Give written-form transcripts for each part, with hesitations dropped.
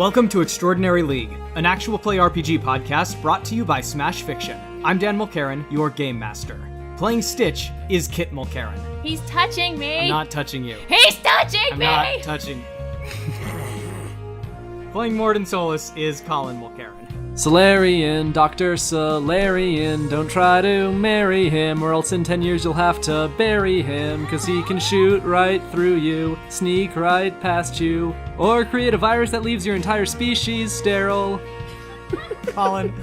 Welcome to Extraordinary League, an actual play RPG podcast brought to you by Smash Fiction. I'm Dan Mulkerin, your game master. Playing Stitch is Kit Mulkerin. He's touching me! I'm not touching you. He's touching me! I'm not touching. Playing Mordin Solus is Colin Mulkerin. Solarian, Dr. Solarian, don't try to marry him, or else in 10 years you'll have to bury him, cause he can shoot right through you, sneak right past you, or create a virus that leaves your entire species sterile. Colin,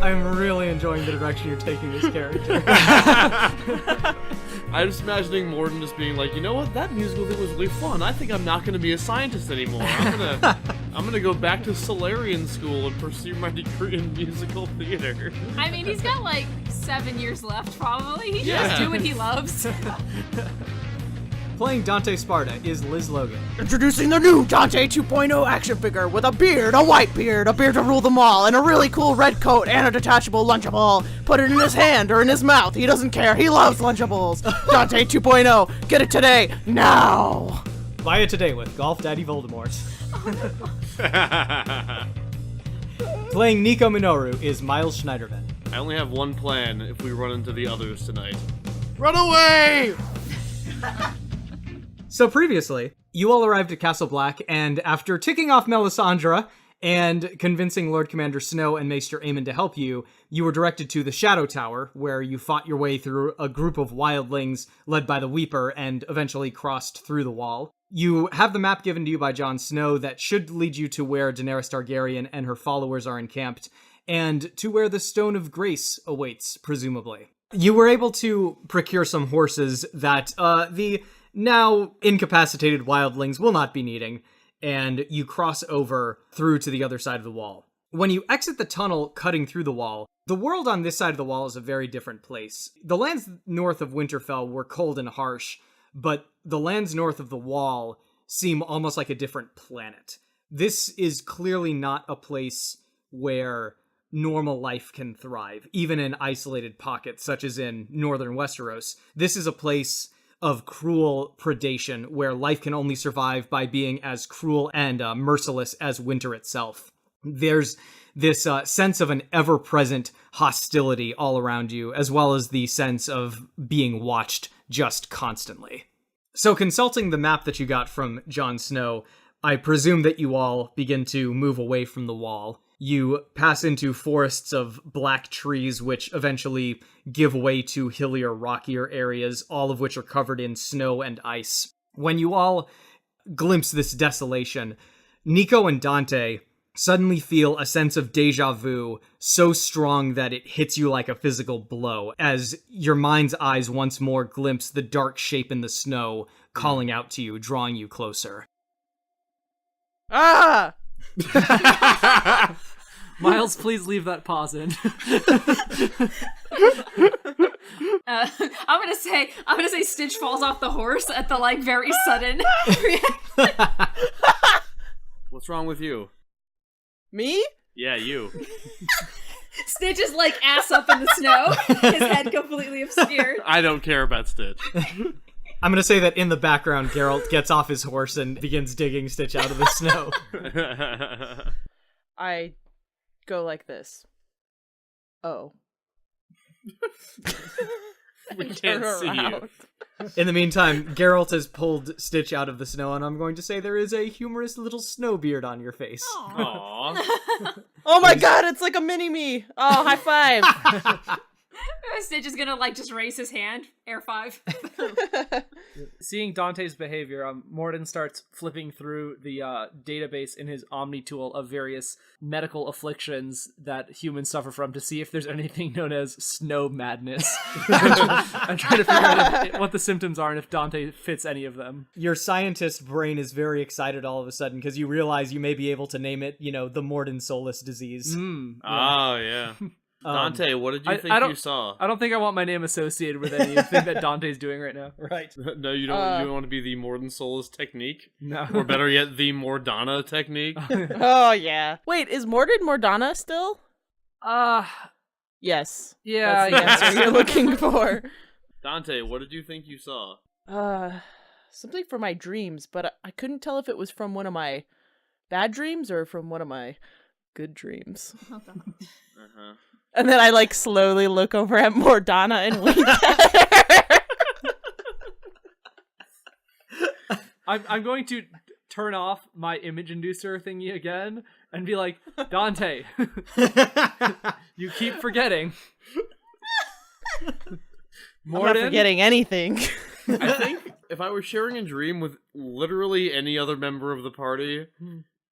I'm really enjoying the direction you're taking this character. I'm just imagining Mordin just being like, you know what, that musical thing was really fun. I think I'm not going to be a scientist anymore. I'm gonna go back to Solarian school and pursue my degree in musical theater. I mean, he's got like 7 years left, probably. He Yeah. just do what he loves. Playing Dante Sparta is Liz Logan. Introducing the new Dante 2.0 action figure with a beard, a white beard, a beard to rule them all, and a really cool red coat and a detachable Lunchable. Put it in his hand or in his mouth. He doesn't care. He loves Lunchables. Dante 2.0. Get it today. Now. Buy it today with Golf Daddy Voldemort. Playing Nico Minoru is Miles Schneiderman. I only have one plan if we run into the others tonight. Run away! So previously, you all arrived at Castle Black, and after ticking off Melisandre and convincing Lord Commander Snow and Maester Aemon to help you, you were directed to the Shadow Tower, where you fought your way through a group of wildlings led by the Weeper and eventually crossed through the wall. You have the map given to you by Jon Snow that should lead you to where Daenerys Targaryen and her followers are encamped, and to where the Stone of Grace awaits, presumably. You were able to procure some horses that the now incapacitated wildlings will not be needing, and you cross over through to the other side of the wall. When you exit the tunnel cutting through the wall, the world on this side of the wall is a very different place. The lands north of Winterfell were cold and harsh, but the lands north of the wall seem almost like a different planet. This is clearly not a place where normal life can thrive, even in isolated pockets such as in northern Westeros. This is a place of cruel predation where life can only survive by being as cruel and merciless as winter itself. There's this sense of an ever-present hostility all around you, as well as the sense of being watched just constantly. So consulting the map that you got from Jon Snow, I presume that you all begin to move away from the wall. You pass into forests of black trees, which eventually give way to hillier, rockier areas, all of which are covered in snow and ice. When you all glimpse this desolation, Nico and Dante suddenly feel a sense of deja vu so strong that it hits you like a physical blow, as your mind's eyes once more glimpse the dark shape in the snow, calling out to you, drawing you closer. Ah! Miles, please leave that pause in. I'm gonna say Stitch falls off the horse at the like very sudden. What's wrong with you? Me? Yeah, you. Stitch is like ass up in the snow, his head completely obscured. I don't care about Stitch. I'm gonna say that in the background, Geralt gets off his horse and begins digging Stitch out of the snow. I go like this. Oh. We can't see you. In the meantime, Geralt has pulled Stitch out of the snow, and I'm going to say there is a humorous little snow beard on your face. Aww. Oh my god, it's like a mini-me. Oh, high five. Stitch is gonna like just raise his hand. Air 5. Seeing Dante's behavior, Mordin starts flipping through the database in his Omni tool of various medical afflictions that humans suffer from to see if there's anything known as snow madness. I'm trying to figure out what the symptoms are and if Dante fits any of them. Your scientist brain is very excited all of a sudden because you realize you may be able to name it, the Mordin Solus disease. Oh, yeah. Dante, what did you think you saw? I don't think I want my name associated with anything that Dante's doing right now. Right. No, you don't. You don't want to be the Mordin Solus technique? No. Or better yet, the Mordana technique? Oh, yeah. Wait, is Mordin Mordana still? Yes. Yeah, That's the answer you're looking for. Dante, what did you think you saw? Something from my dreams, but I couldn't tell if it was from one of my bad dreams or from one of my good dreams? Uh-huh. And then I like slowly look over at Mordana and wink at her. I'm going to turn off my image inducer thingy again and be like, Dante, you keep forgetting. I'm not forgetting anything. I think if I were sharing a dream with literally any other member of the party,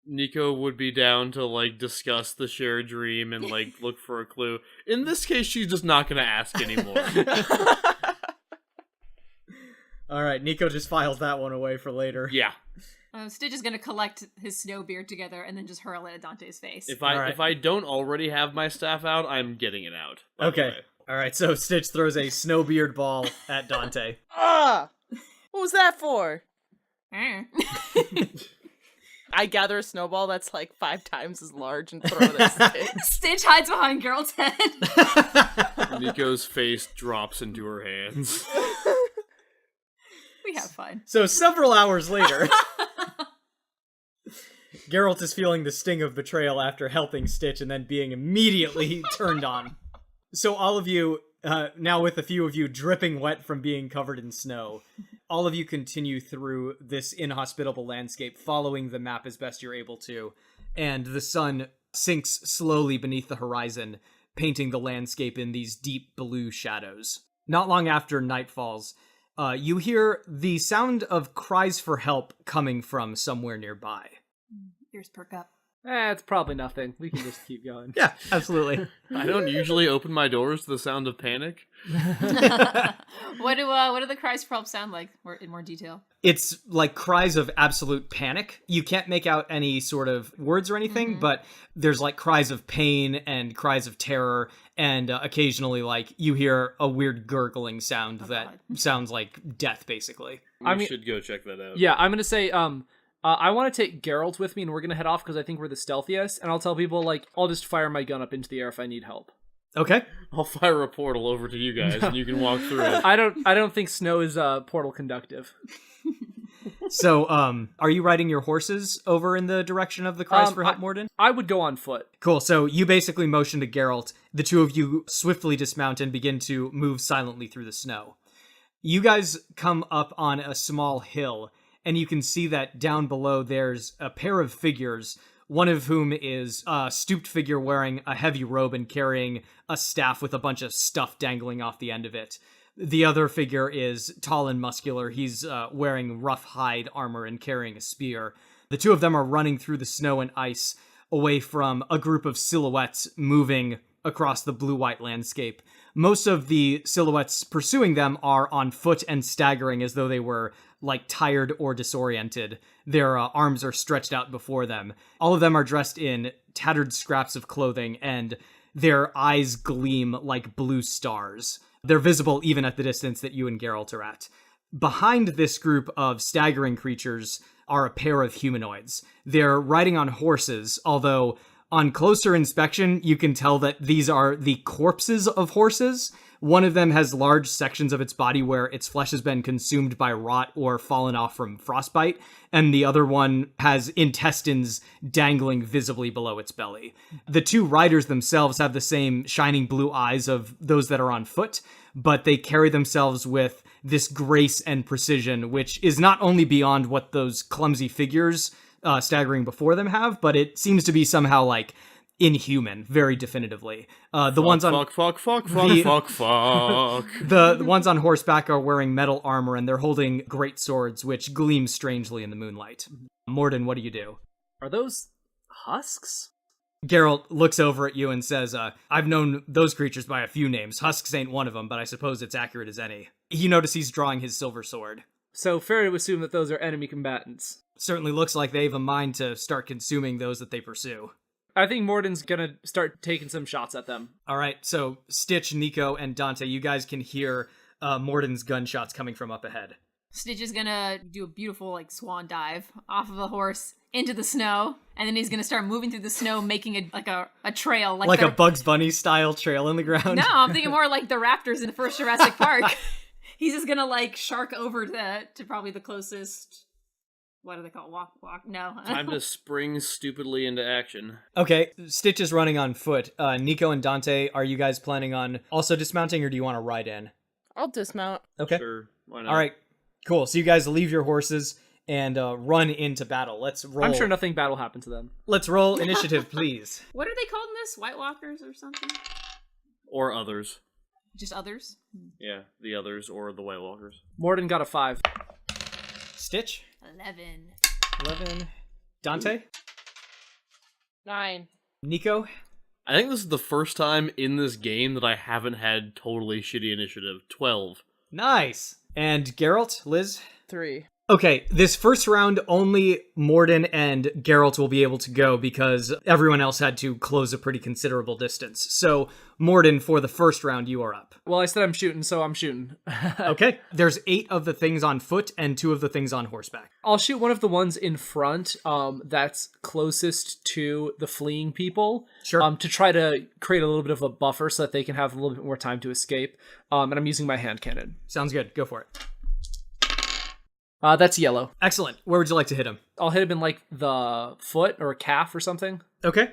Nico would be down to, like, discuss the shared dream and, like, look for a clue. In this case, she's just not gonna ask anymore. All right, Nico just files that one away for later. Yeah. Stitch is gonna collect his snow beard together and then just hurl it at Dante's face. If Alright. I don't already have my staff out, I'm getting it out. by the Okay. way. All right, so Stitch throws a snowbeard ball at Dante. Ah! What was that for? Eh. I gather a snowball that's like 5 times as large and throw it at Stitch. Stitch hides behind Geralt's head. Nico's face drops into her hands. We have fun. So several hours later, Geralt is feeling the sting of betrayal after helping Stitch and then being immediately turned on. So all of you, now with a few of you dripping wet from being covered in snow, all of you continue through this inhospitable landscape, following the map as best you're able to, and the sun sinks slowly beneath the horizon, painting the landscape in these deep blue shadows. Not long after night falls, you hear the sound of cries for help coming from somewhere nearby. Ears perk up. It's probably nothing. We can just keep going. Yeah, absolutely. I don't usually open my doors to the sound of panic. What do the cries for help sound like? In more detail. It's like cries of absolute panic. You can't make out any sort of words or anything, but there's like cries of pain and cries of terror, and occasionally like you hear a weird gurgling sound that sounds like death, basically. We should go check that out. Yeah, I'm gonna say, I want to take Geralt with me, and we're gonna head off because I think we're the stealthiest. And I'll tell people like, I'll just fire my gun up into the air if I need help. Okay. I'll fire a portal over to you guys, and you can walk through it. I don't think snow is portal conductive. So, are you riding your horses over in the direction of the cries for help, Mordin? I would go on foot. Cool. So you basically motion to Geralt. The two of you swiftly dismount and begin to move silently through the snow. You guys come up on a small hill, and you can see that down below there's a pair of figures, one of whom is a stooped figure wearing a heavy robe and carrying a staff with a bunch of stuff dangling off the end of it. The other figure is tall and muscular. He's wearing rough hide armor and carrying a spear. The two of them are running through the snow and ice away from a group of silhouettes moving across the blue-white landscape. Most of the silhouettes pursuing them are on foot and staggering as though they were like tired or disoriented. Their arms are stretched out before them. All of them are dressed in tattered scraps of clothing, and their eyes gleam like blue stars. They're visible even at the distance that you and Geralt are at. Behind this group of staggering creatures are a pair of humanoids. They're riding on horses, although on closer inspection, you can tell that these are the corpses of horses. One of them has large sections of its body where its flesh has been consumed by rot or fallen off from frostbite, and the other one has intestines dangling visibly below its belly. The two riders themselves have the same shining blue eyes of those that are on foot, but they carry themselves with this grace and precision, which is not only beyond what those clumsy figures staggering before them have, but it seems to be somehow like inhuman, very definitively. The ones on Fuck. the ones on horseback are wearing metal armor, and they're holding great swords, which gleam strangely in the moonlight. Mordin, what do you do? Are those husks? Geralt looks over at you and says, I've known those creatures by a few names. Husks ain't one of them, but I suppose it's accurate as any. You notice he's drawing his silver sword. So fair to assume that those are enemy combatants. Certainly looks like they have a mind to start consuming those that they pursue. I think Mordin's gonna start taking some shots at them. All right, so Stitch, Nico, and Dante, you guys can hear Mordin's gunshots coming from up ahead. Stitch is gonna do a beautiful like swan dive off of a horse into the snow, and then he's gonna start moving through the snow, making a trail like a Bugs Bunny style trail in the ground. No, I'm thinking more like the raptors in the first Jurassic Park. He's just gonna like shark over to probably the closest what do they call it? Walk? No. Time to spring stupidly into action. Okay, Stitch is running on foot. Nico and Dante, are you guys planning on also dismounting, or do you want to ride in? I'll dismount. Okay. Sure, why not? All right, cool. So you guys leave your horses and run into battle. Let's roll. I'm sure nothing bad will happen to them. Let's roll initiative, please. What are they called in this? White Walkers or something? Or others. Just others? Yeah, the others or the White Walkers. Mordin got a 5. Stitch, 11. 11. Dante, 9. Nico. I think this is the first time in this game that I haven't had totally shitty initiative. 12. Nice. And Geralt, Liz. 3. Okay, this first round, only Mordin and Geralt will be able to go because everyone else had to close a pretty considerable distance. So, Mordin, for the first round, you are up. Well, I said I'm shooting, so I'm shooting. Okay, there's 8 of the things on foot and 2 of the things on horseback. I'll shoot one of the ones in front that's closest to the fleeing people. Sure. To try to create a little bit of a buffer so that they can have a little bit more time to escape. And I'm using my hand cannon. Sounds good. Go for it. That's yellow. Excellent. Where would you like to hit him? I'll hit him in like the foot or calf or something. Okay.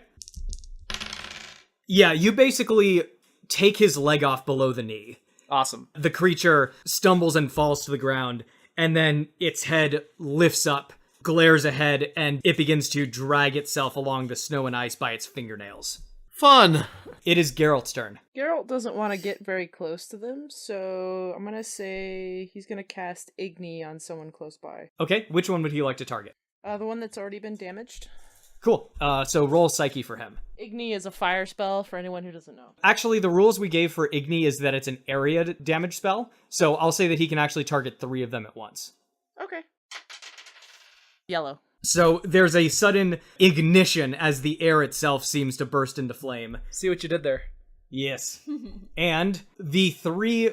Yeah, you basically take his leg off below the knee. Awesome. The creature stumbles and falls to the ground, and then its head lifts up, glares ahead, and it begins to drag itself along the snow and ice by its fingernails. Fun! It is Geralt's turn. Geralt doesn't want to get very close to them, so I'm gonna say he's gonna cast Igni on someone close by. Okay, which one would he like to target? The one that's already been damaged. Cool. So roll Psyche for him. Igni is a fire spell for anyone who doesn't know. Actually, the rules we gave for Igni is that it's an area damage spell, so I'll say that he can actually target 3 of them at once. Okay. Yellow. So there's a sudden ignition as the air itself seems to burst into flame. See what you did there. Yes. And the 3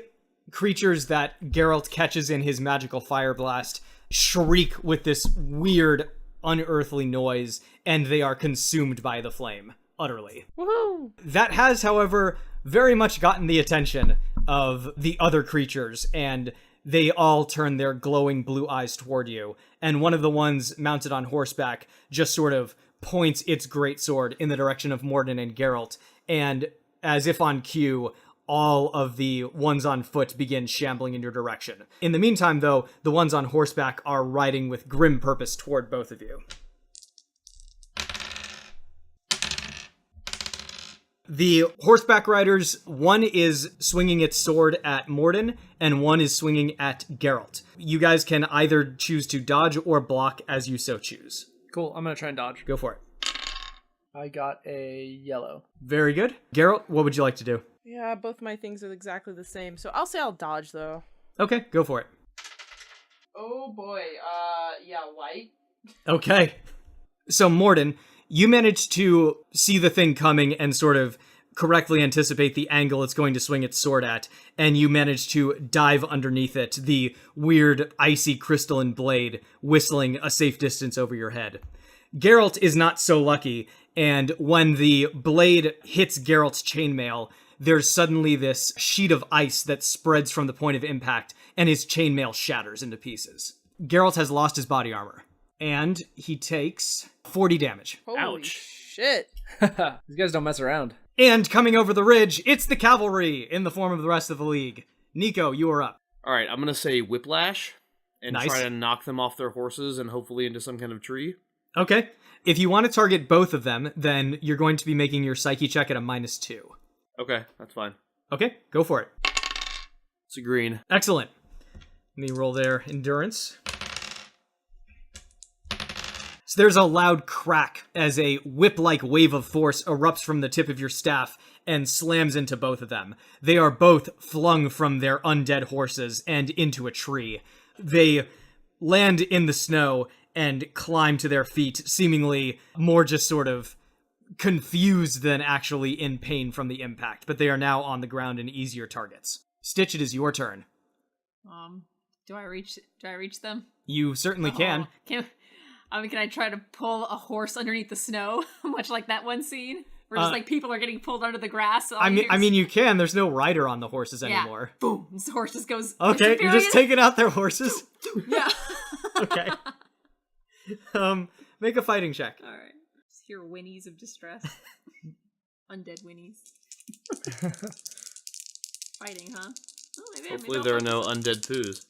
creatures that Geralt catches in his magical fire blast shriek with this weird, unearthly noise, and they are consumed by the flame, utterly. Woohoo! That has, however, very much gotten the attention of the other creatures, and they all turn their glowing blue eyes toward you, and one of the ones mounted on horseback just sort of points its greatsword in the direction of Mordin and Geralt, and as if on cue, all of the ones on foot begin shambling in your direction. In the meantime, though, the ones on horseback are riding with grim purpose toward both of you. The horseback riders, one is swinging its sword at Mordin, and one is swinging at Geralt. You guys can either choose to dodge or block as you so choose. Cool. I'm going to try and dodge. Go for it. I got a yellow. Very good. Geralt, what would you like to do? Yeah, both my things are exactly the same, so I'll say I'll dodge, though. Okay, go for it. Oh boy, white. Okay. So, Mordin, you managed to see the thing coming and sort of correctly anticipate the angle it's going to swing its sword at, and you managed to dive underneath it, the weird, icy crystalline blade whistling a safe distance over your head. Geralt is not so lucky, and when the blade hits Geralt's chainmail, there's suddenly this sheet of ice that spreads from the point of impact, and his chainmail shatters into pieces. Geralt has lost his body armor, and he takes 40 damage. Holy Ouch. shit. These guys don't mess around. And coming over the ridge, it's the cavalry in the form of the rest of the league. Nico, you are up. Alright, I'm gonna say whiplash and Nice. try to knock them off their horses and hopefully into some kind of tree. Okay. If you want to target both of them, then you're going to be making your psyche check at a -2. Okay, that's fine. Okay, go for it. It's a green. Excellent. Let me roll their endurance. So there's a loud crack as a whip-like wave of force erupts from the tip of your staff and slams into both of them. They are both flung from their undead horses and into a tree. They land in the snow and climb to their feet, seemingly more just sort of confused than actually in pain from the impact, but they are now on the ground and easier targets. Stitch, it is your turn. Do I reach them? You certainly can. Can I try to pull a horse underneath the snow, much like that one scene where just like people are getting pulled under the grass? I mean, you can. There's no rider on the horses anymore. Boom! The horse just goes. Okay, you're just taking out their horses. Yeah. Okay. Make a fighting check. All right. Just hear whinnies of distress. Undead whinnies. Fighting, huh? Oh, maybe Hopefully I'll there are focus no on- undead poos.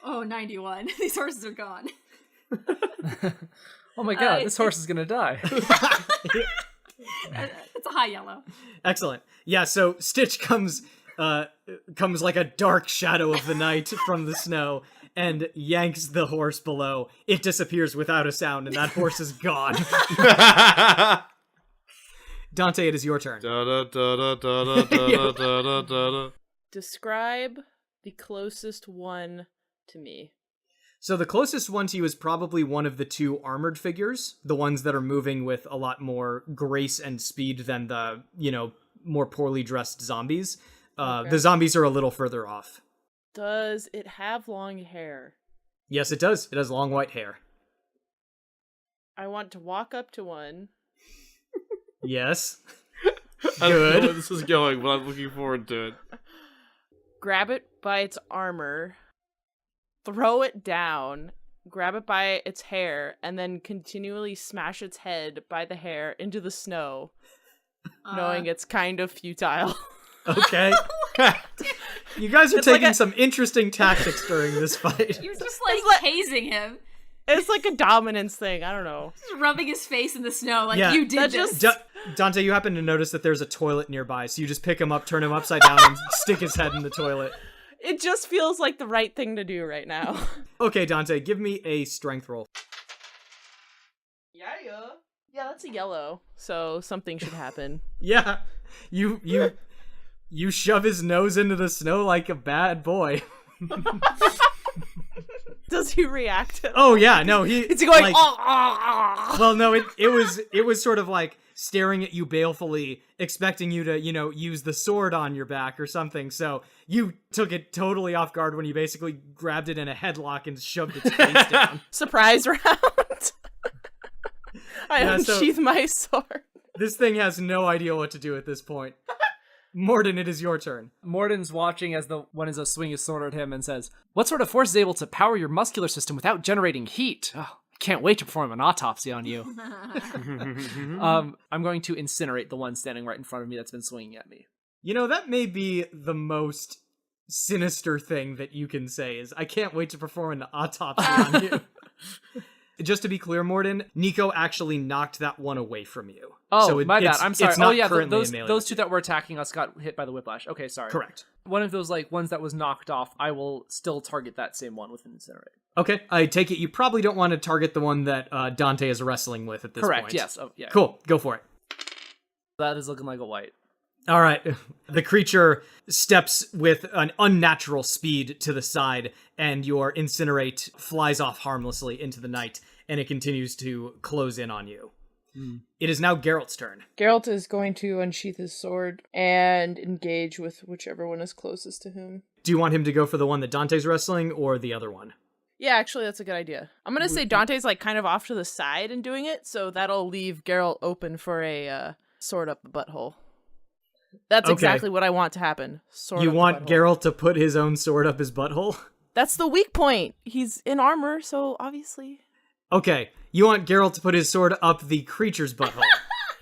Oh, 91. These horses are gone. Oh my god, this horse is gonna die. It's a high yellow. Excellent. Yeah, so Stitch comes like a dark shadow of the night from the snow and yanks the horse below. It disappears without a sound, and that horse is gone. Dante, it is your turn. Describe the closest one to me. So the closest one to you is probably one of the two armored figures, the ones that are moving with a lot more grace and speed than the, more poorly dressed zombies. Okay. The zombies are a little further off. Does it have long hair? Yes, it does. It has long white hair. I want to walk up to one. Yes. I don't know Good. where this is going, but I'm looking forward to it. Grab it by its armor, throw it down, grab it by its hair, and then continually smash its head by the hair into the snow, knowing it's kind of futile. Okay. You guys are It's like taking a- some interesting tactics during this fight. You're just It's like- hazing him. It's like a dominance thing. I don't know. Just rubbing his face in the snow like Yeah. you did That this. just- Dante, you happen to notice that there's a toilet nearby, so you just pick him up, turn him upside down, and stick his head in the toilet. It just feels like the right thing to do right now. Okay, Dante, give me a strength roll. Yeah, that's a yellow, so something should happen. Yeah, you shove his nose into the snow like a bad boy. Does he react? Oh yeah, no, Is he going? like, "Oh." Well, no, it was sort of like staring at you balefully, expecting you to, use the sword on your back or something. So you took it totally off guard when you basically grabbed it in a headlock and shoved its face down. Surprise round. I Yeah, so- unsheath my sword. This thing has no idea what to do at this point. Mordin, it is your turn. Mordin's watching as the one is swinging his sword at him and says, "What sort of force is able to power your muscular system without generating heat? Oh, I can't wait to perform an autopsy on you." I'm going to incinerate the one standing right in front of me that's been swinging at me. That may be the most sinister thing that you can say is, I can't wait to perform an autopsy on you. Just to be clear, Mordin, Nico actually knocked that one away from you. Oh, So my bad. it's- I'm sorry. It's not Oh, yeah, currently those in melee those with two you. that were attacking us got hit by the whiplash. Okay, sorry. Correct. One of those ones that was knocked off, I will still target that same one with an incinerate. Okay, I take it you probably don't want to target the one that Dante is wrestling with at this Correct. point. Yes. Oh, yeah. Cool, go for it. That is looking like a white. All right. The creature steps with an unnatural speed to the side, and your incinerate flies off harmlessly into the night, and it continues to close in on you. It is now Geralt's turn. Geralt is going to unsheath his sword and engage with whichever one is closest to him. Do you want him to go for the one that Dante's wrestling, or the other one? Yeah, actually, that's a good idea. I'm gonna say Dante's kind of off to the side and doing it, so that'll leave Geralt open for a sword up the butthole. That's Okay. exactly what I want to happen. Sword You up the want butthole. Geralt to put his own sword up his butthole? That's the weak point. He's in armor, so obviously. Okay, you want Geralt to put his sword up the creature's butthole.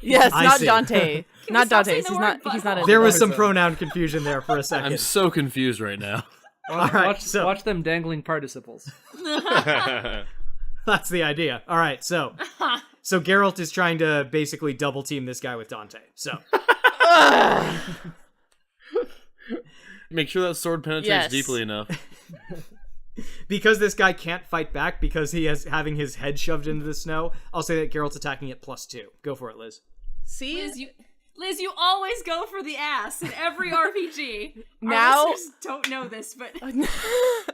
Yes, I not see. Dante. we Not stop saying Dante's. the He's word not. He's not. butthole? in There was some That's pronoun confusion there for a second. I'm so confused right now. All right, Watch, so watch them dangling participles. that's the idea. All right, so Geralt is trying to basically double team this guy with Dante. So Make sure that sword penetrates Yes. deeply enough. because this guy can't fight back because he is having his head shoved into the snow, I'll say that Geralt's attacking it +2. Go for it, Liz. See, Liz, you always go for the ass in every RPG. Now- Our listeners don't know this, but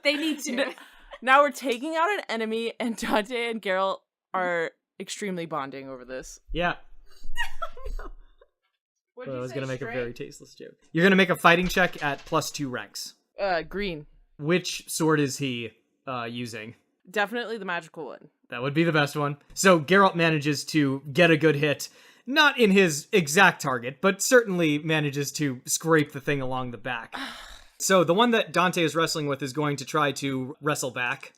they need to. now we're taking out an enemy, and Dante and Geralt are extremely bonding over this. Yeah. What'd I you was say, going to make a straight? very tasteless joke. You're going to make a fighting check at +2 ranks. Green. Which sword is he using? Definitely the magical one. That would be the best one. So Geralt manages to get a good hit, not in his exact target, but certainly manages to scrape the thing along the back. So the one that Dante is wrestling with is going to try to wrestle back.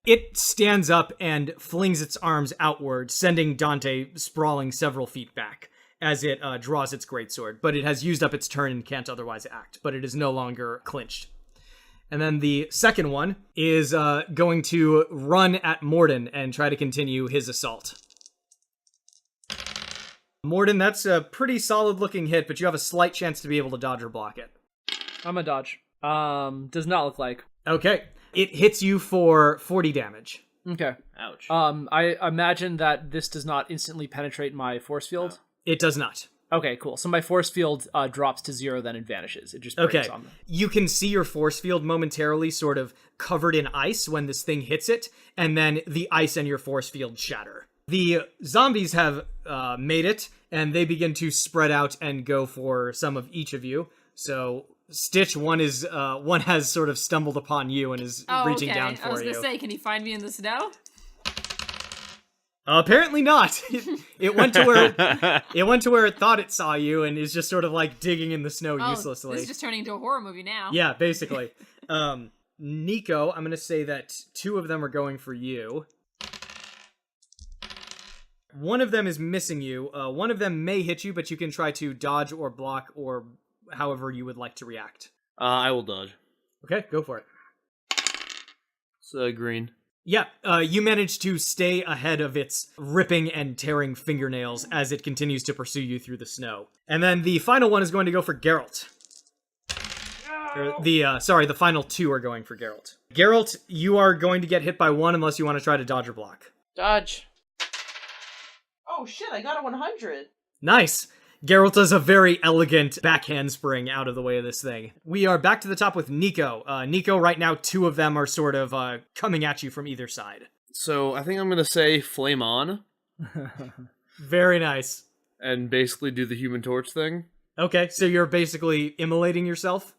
It stands up and flings its arms outward, sending Dante sprawling several feet back as it draws its greatsword. But it has used up its turn and can't otherwise act, but it is no longer clinched. And then the second one is going to run at Mordin and try to continue his assault. Mordin, that's a pretty solid-looking hit, but you have a slight chance to be able to dodge or block it. I'm a dodge. Does not look like. Okay. It hits you for 40 damage. Okay. Ouch. I imagine that this does not instantly penetrate my force field. It does not. Okay, cool. So my force field drops to 0, then it vanishes. It just breaks Okay. on me. You can see your force field momentarily sort of covered in ice when this thing hits it, and then the ice and your force field shatter. The zombies have made it, and they begin to spread out and go for some of each of you. So, Stitch, one has sort of stumbled upon you and is reaching down for you. I was gonna say, can he find me in the snow? Apparently not. It went to where it thought it saw you and is just sort of like digging in the snow uselessly. This is just turning into a horror movie now. Yeah, basically. Nico, I'm gonna say that 2 of them are going for you. One of them is missing you. One of them may hit you, but you can try to dodge or block or however you would like to react. I will dodge. Okay, go for it. It's green. Yeah, you manage to stay ahead of its ripping and tearing fingernails as it continues to pursue you through the snow. And then the final one is going to go for Geralt. The final 2 are going for Geralt. Geralt, you are going to get hit by 1 unless you want to try to dodge or block. Dodge. Oh shit, I got a 100. Nice. Geralt does a very elegant back handspring out of the way of this thing. We are back to the top with Nico. Nico, right now, 2 of them are sort of coming at you from either side. So I think I'm going to say flame on Very nice. and basically do the Human Torch thing. Okay, so you're basically immolating yourself?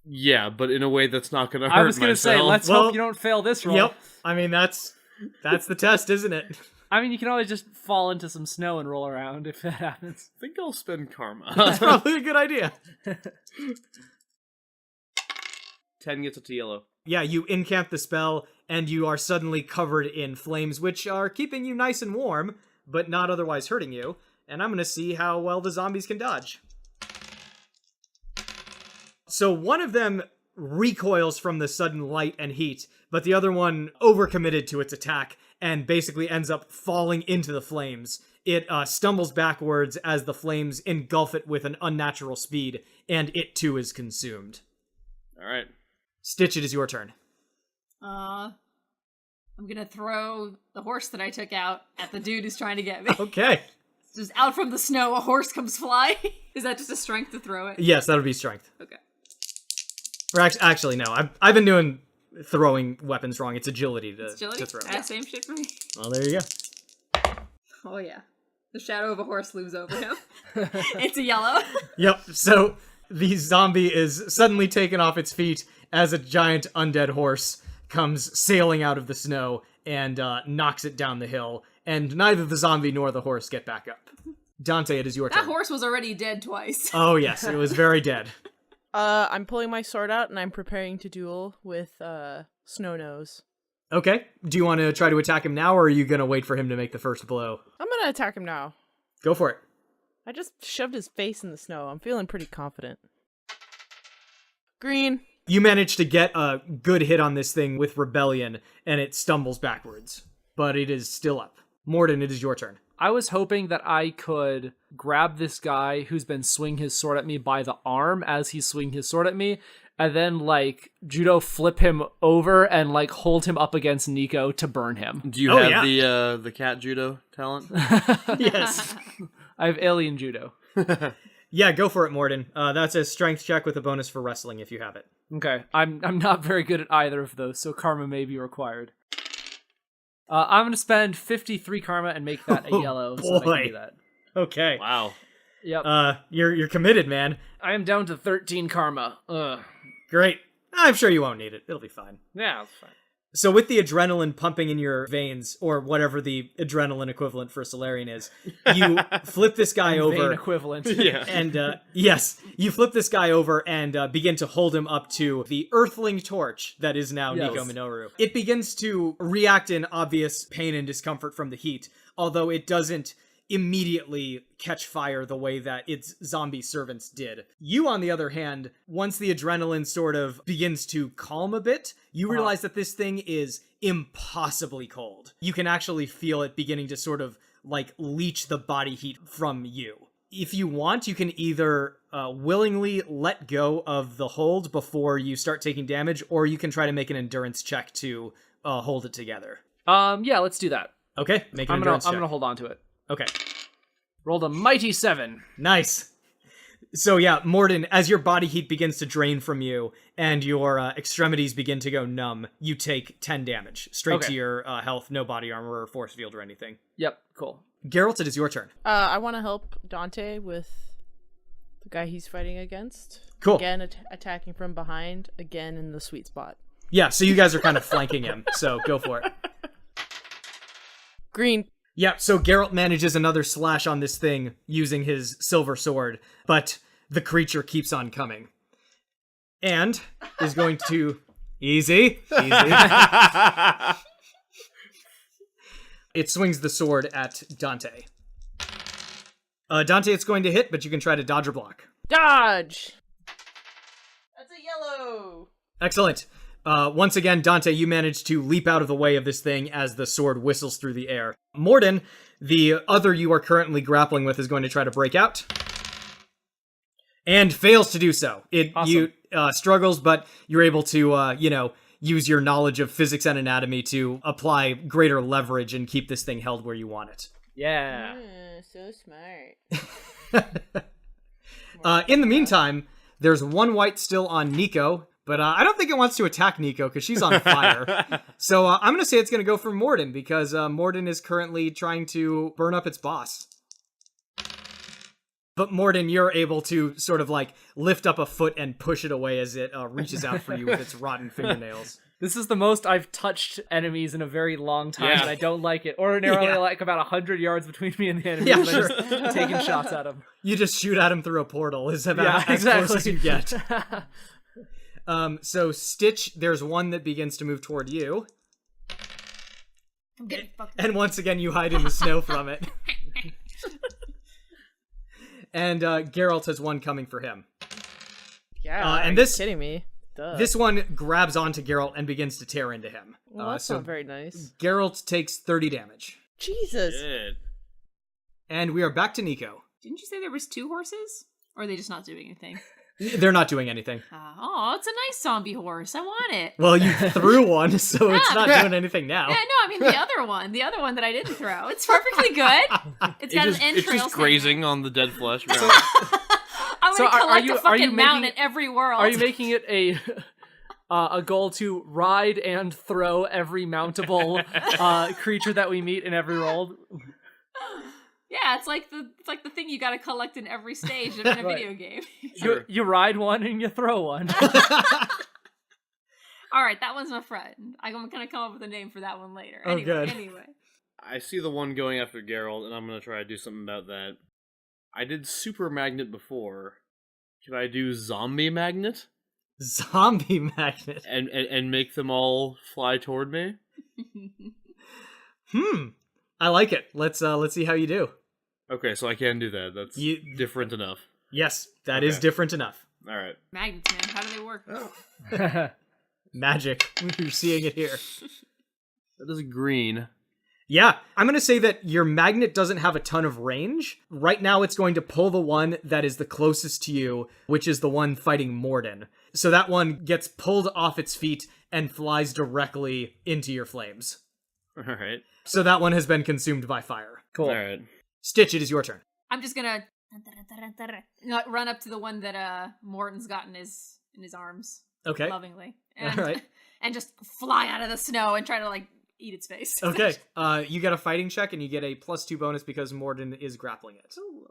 Yeah, but in a way that's not going to hurt I was going to say, myself. let's Well, hope you don't fail this roll. Yep. I mean, that's the test, isn't it? I mean, you can always just fall into some snow and roll around if that happens. I think I'll spend karma. That's probably a good idea. 10 gets it to yellow. Yeah, you incant the spell, and you are suddenly covered in flames, which are keeping you nice and warm, but not otherwise hurting you. And I'm going to see how well the zombies can dodge. So one of them recoils from the sudden light and heat, but the other one overcommitted to its attack and basically ends up falling into the flames. It stumbles backwards as the flames engulf it with an unnatural speed, and it too is consumed. All right. Stitch, it is your turn. I'm gonna throw the horse that I took out at the dude who's trying to get me. Okay. Just out from the snow, a horse comes flying. Is that just a strength to throw it? Yes, that would be strength. Okay. Or actually, no. I've been doing throwing weapons wrong. It's agility to throw. Ah, same shit for me. Well, there you go. Oh yeah. The shadow of a horse looms over him. It's a yellow. Yep. So the zombie is suddenly taken off its feet as a giant undead horse comes sailing out of the snow and knocks it down the hill. And neither the zombie nor the horse get back up. Dante, it is your turn. That horse was already dead twice. Oh yes, it was very dead. I'm pulling my sword out and I'm preparing to duel with Snow Nose. Okay. Do you want to try to attack him now, or are you going to wait for him to make the first blow? I'm gonna attack him now. Go for it. I just shoved his face in the snow. I'm feeling pretty confident. Green. You manage to get a good hit on this thing with Rebellion, and it stumbles backwards. But it is still up. Mordin, it is your turn. I was hoping that I could grab this guy who's been swinging his sword at me by the arm as he's swinging his sword at me, and then, judo flip him over and, hold him up against Nico to burn him. Do you have the cat judo talent? Yes. I have alien judo. Yeah, go for it, Mordin. That's a strength check with a bonus for wrestling if you have it. Okay, I'm not very good at either of those, so karma may be required. I'm going to spend 53 karma and make that a yellow, so I can do that. Okay. Wow. Yep. You're committed, man. I am down to 13 karma. Ugh. Great. I'm sure you won't need it. It'll be fine. Yeah, that's fine. So with the adrenaline pumping in your veins, or whatever the adrenaline equivalent for a Solarian is, you flip this guy Vein over. equivalent. Yeah. And yes, you flip this guy over and begin to hold him up to the earthling torch that is now Yes. Nico Minoru. It begins to react in obvious pain and discomfort from the heat, although it doesn't immediately catch fire the way that its zombie servants did. You, on the other hand, once the adrenaline sort of begins to calm a bit, you realize that this thing is impossibly cold. You can actually feel it beginning to sort of like leech the body heat from you. If you want, you can either willingly let go of the hold before you start taking damage, or you can try to make an endurance check to hold it together. Yeah, let's do that. Okay, make an I'm endurance check. gonna hold on to it. Okay. Rolled a mighty 7. Nice. So yeah, Mordin, as your body heat begins to drain from you and your extremities begin to go numb, you take 10 damage straight Okay. to your health, no body armor or force field or anything. Yep, cool. Geralt, it is your turn. I want to help Dante with the guy he's fighting against. Cool. Again, attacking from behind, again in the sweet spot. Yeah, so you guys are kind of flanking him, so go for it. Green. Yeah, so Geralt manages another slash on this thing using his silver sword, but the creature keeps on coming. And is going to... Easy. It swings the sword at Dante. Dante, it's going to hit, but you can try to dodge or block. Dodge! That's a yellow! Excellent. Once again, Dante, you manage to leap out of the way of this thing as the sword whistles through the air. Mordin, the other you are currently grappling with, is going to try to break out. And fails to do so. Awesome. You struggles, but you're able to, use your knowledge of physics and anatomy to apply greater leverage and keep this thing held where you want it. Yeah. So smart. In the meantime, there's one white still on Nico, but I don't think it wants to attack Nico because she's on fire. So I'm going to say it's going to go for Mordin because Mordin is currently trying to burn up its boss. But Mordin, you're able to sort of like lift up a foot and push it away as it reaches out for you with its rotten fingernails. This is the most I've touched enemies in a very long time, Yeah. and I don't like it. Ordinarily, Yeah. like about 100 yards between me and the enemy, Yeah, and sure. I'm just taking shots at him. You just shoot at him through a portal is about Yeah, as exactly. close as you get. So Stitch, there's one that begins to move toward you. I'm getting fucked. And once again, you hide in the snow from it. And Geralt has one coming for him. Yeah, and are this- you kidding me? Duh. This one grabs onto Geralt and begins to tear into him. Well, that's so not very nice. Geralt takes 30 damage. Jesus. Shit. And we are back to Nico. Didn't you say there was 2 horses? Or are they just not doing anything? They're not doing anything. Oh, it's a nice zombie horse. I want it. Well, you threw one, so it's not doing anything now. Yeah, no, I mean the other one that I didn't throw. It's perfectly good. It's got an It's entrails. just grazing on the dead flesh. I'm So gonna are collect you- a are you fucking mountain making- in every world. Are you making it a goal to ride and throw every mountable creature that we meet in every world? Yeah, it's like the thing you got to collect in every stage of in a Right. video game. You ride one and you throw one. All right, that one's my friend. I'm gonna come up with a name for that one later. Oh, good. Anyway. I see the one going after Geralt, and I'm gonna try to do something about that. I did Super Magnet before. Can I do Zombie Magnet Zombie magnet. and make them all fly toward me? I like it. Let's see how you do. Okay, so I can do that. That's different enough. Yes, that is Okay. different enough. All right. Magnets, man. How do they work? Magic. You're seeing it here. That is green. Yeah, I'm going to say that your magnet doesn't have a ton of range. Right now, it's going to pull the one that is the closest to you, which is the one fighting Mordin. So that one gets pulled off its feet and flies directly into your flames. All right. So that one has been consumed by fire. Cool. All right. Stitch, it is your turn. I'm just gonna run up to the one that Morton's got in his arms, Okay. lovingly, and, All right. and just fly out of the snow and try to like eat its face. Okay. You get a fighting check and you get a +2 bonus because Mordin is grappling it. Ooh.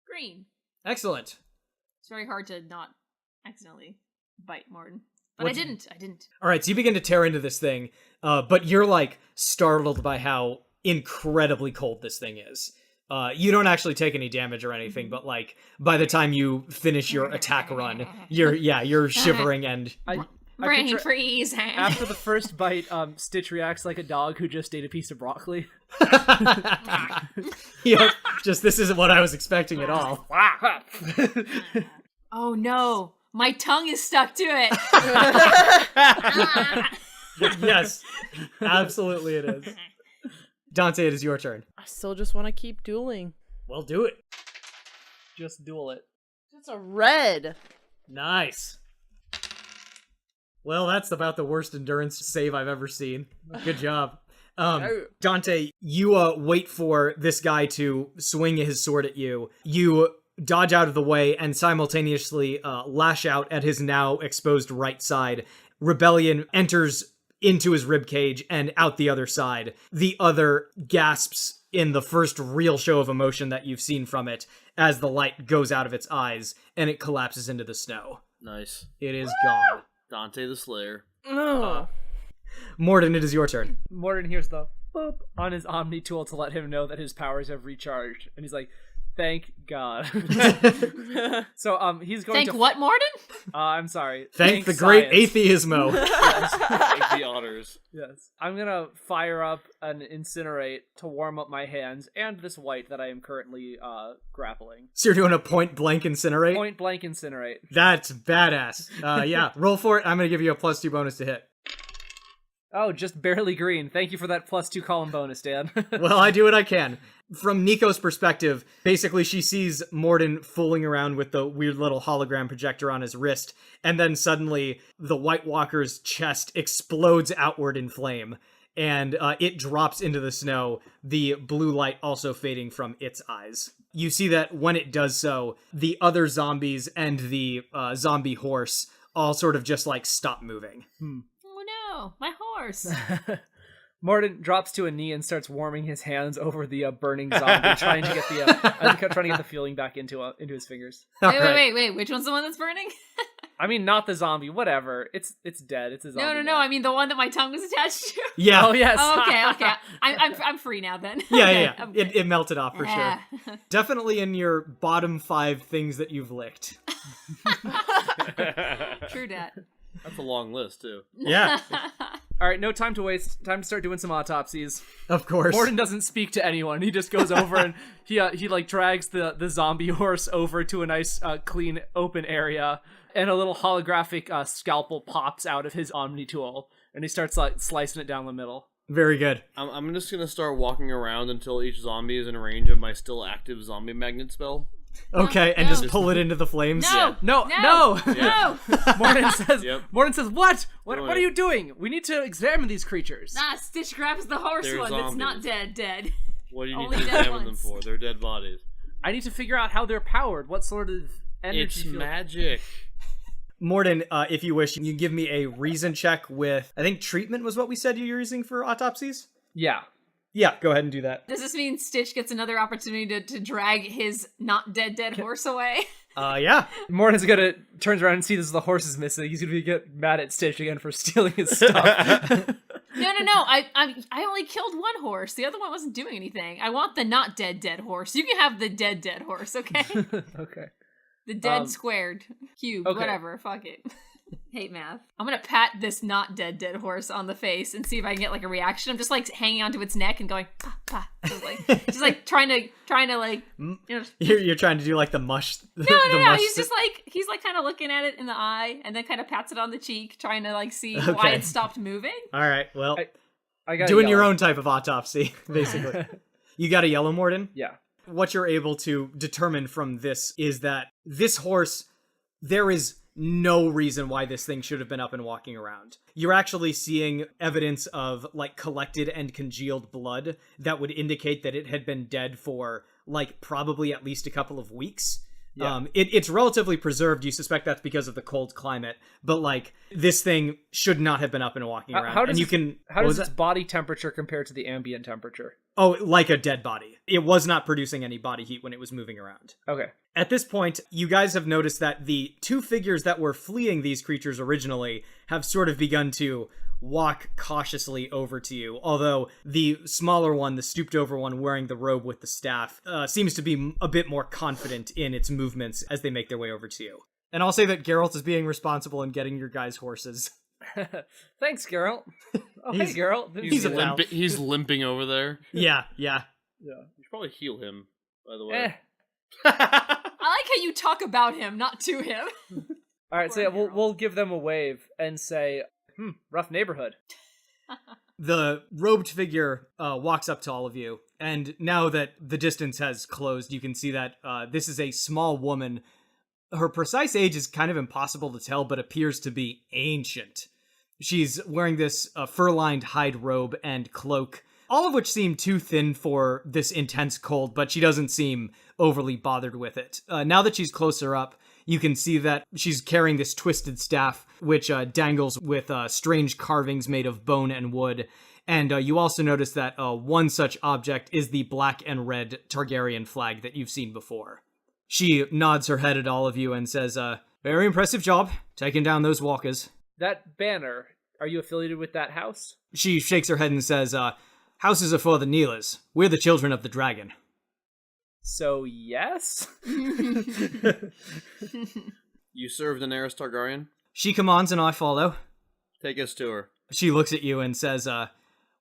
Green. Excellent. It's very hard to not accidentally bite Morton. But I didn't. All right, so you begin to tear into this thing, but you're like startled by how incredibly cold this thing is. You don't actually take any damage or anything, but like by the time you finish your attack run, you're shivering and Brain picture- freeze. After the first bite, Stitch reacts like a dog who just ate a piece of broccoli. yep, just this isn't what I was expecting at all. Oh no, my tongue is stuck to it. Yes, absolutely it is. Dante, it is your turn. I still just want to keep dueling. Well, do it. Just duel it. It's a red. Nice. Well, that's about the worst endurance save I've ever seen. Good job. Dante, you wait for this guy to swing his sword at you. You dodge out of the way and simultaneously lash out at his now exposed right side. Rebellion enters into his ribcage and out the other side. The other gasps in the first real show of emotion that you've seen from it as the light goes out of its eyes and it collapses into the snow. Nice. It is gone. Dante the Slayer. Mordin, it is your turn. Mordin hears the boop on his Omni tool to let him know that his powers have recharged, and he's like, "Thank God." So he's going Thank to what, Mordin? I'm sorry. Thank the great science. atheismo. Like the otters. Yes. I'm gonna fire up an incinerate to warm up my hands and this white that I am currently grappling. So you're doing a point blank incinerate? Point blank incinerate. That's badass. Yeah, roll for it. I'm going to give you a +2 bonus to hit. Oh, just barely green. Thank you for that +2 column bonus, Dan. Well, I do what I can. From Nico's perspective, basically she sees Mordin fooling around with the weird little hologram projector on his wrist, and then suddenly the White Walker's chest explodes outward in flame, and it drops into the snow, the blue light also fading from its eyes. You see that when it does so, the other zombies and the zombie horse all sort of just like stop moving. Oh no, my horse. Mordin drops to a knee and starts warming his hands over the burning zombie, trying to get the feeling back into his fingers. Wait. Which one's the one that's burning? I mean, not the zombie. Whatever. It's dead. It's a zombie. No. I mean the one that my tongue was attached to. Yeah. Oh yes. Oh, okay. I'm free now then. Yeah. I'm good. It melted off for sure. Definitely in your bottom 5 things that you've licked. True dat. That's a long list, too. Yeah, All right, no time to waste. Time to start doing some autopsies. of course. Mordin doesn't speak to anyone. He just goes over and he like drags the zombie horse over to a nice clean open area, and a little holographic scalpel pops out of his Omni tool, and he starts like slicing it down the middle. Very good. I'm just gonna start walking around until each zombie is in range of my still active zombie magnet spell. Okay, and no. just pull it into the flames. No. No. No. Mordin says. Yep. Mordin says, "What? What Doing are it. you doing? We need to examine these creatures." Stitch grabs the horse They're one that's not zombies. dead. What do you need Only to dead examine them ones. for? They're dead bodies. I need to figure out how they're powered. What sort of energy? It's field- magic. Mordin, if you wish, you give me a reason check with, I think treatment was what we said you were using for autopsies? Yeah. Yeah, go ahead and do that. Does this mean Stitch gets another opportunity to drag his not dead horse away? Yeah. Mordin's gonna turns around and sees the horse is missing. He's gonna get mad at Stitch again for stealing his stuff. No. I only killed one horse. The other one wasn't doing anything. I want the not dead horse. You can have the dead horse, okay? Okay. The dead squared cube, okay. whatever. Fuck it. Hate math. I'm gonna pat this not dead horse on the face and see if I can get like a reaction. I'm just like hanging onto its neck and going pa pa, just like trying to like you know. You're trying to do like the mush. No. He's like kind of looking at it in the eye and then kind of pats it on the cheek, trying to like see why Okay. it stopped moving. All right, well, I got doing your own type of autopsy, basically. You got a yellow, Mordin? Yeah. What you're able to determine from this is that this horse, there is no reason why this thing should have been up and walking around. You're actually seeing evidence of like collected and congealed blood that would indicate that it had been dead for like probably at least a couple of weeks. Yeah. It's relatively preserved. You suspect that's because of the cold climate, but like this thing should not have been up and walking around. How does How does its body temperature compare to the ambient temperature? Oh, like a dead body. It was not producing any body heat when it was moving around. Okay. At this point, you guys have noticed that the two figures that were fleeing these creatures originally have sort of begun to walk cautiously over to you, although the smaller one, the stooped over one wearing the robe with the staff, seems to be a bit more confident in its movements as they make their way over to you. And I'll say that Geralt is being responsible in getting your guys' horses. Thanks, Geralt. Oh, hey, Geralt. He's limping over there. Yeah. You should probably heal him, by the way. Eh. I like how you talk about him, not to him. All right, so yeah, we'll give them a wave and say, rough neighborhood. The robed figure walks up to all of you, and now that the distance has closed, you can see that this is a small woman. Her precise age is kind of impossible to tell, but appears to be ancient. She's wearing this fur-lined hide robe and cloak, all of which seem too thin for this intense cold, but she doesn't seem overly bothered with it. Now that she's closer up, you can see that she's carrying this twisted staff, which dangles with strange carvings made of bone and wood. And you also notice that one such object is the black and red Targaryen flag that you've seen before. She nods her head at all of you and says, very impressive job, taking down those walkers. That banner, are you affiliated with that house? She shakes her head and says, houses are for the kneelers. We're the children of the dragon. So, yes? You serve Daenerys Targaryen? She commands and I follow. Take us to her. She looks at you and says,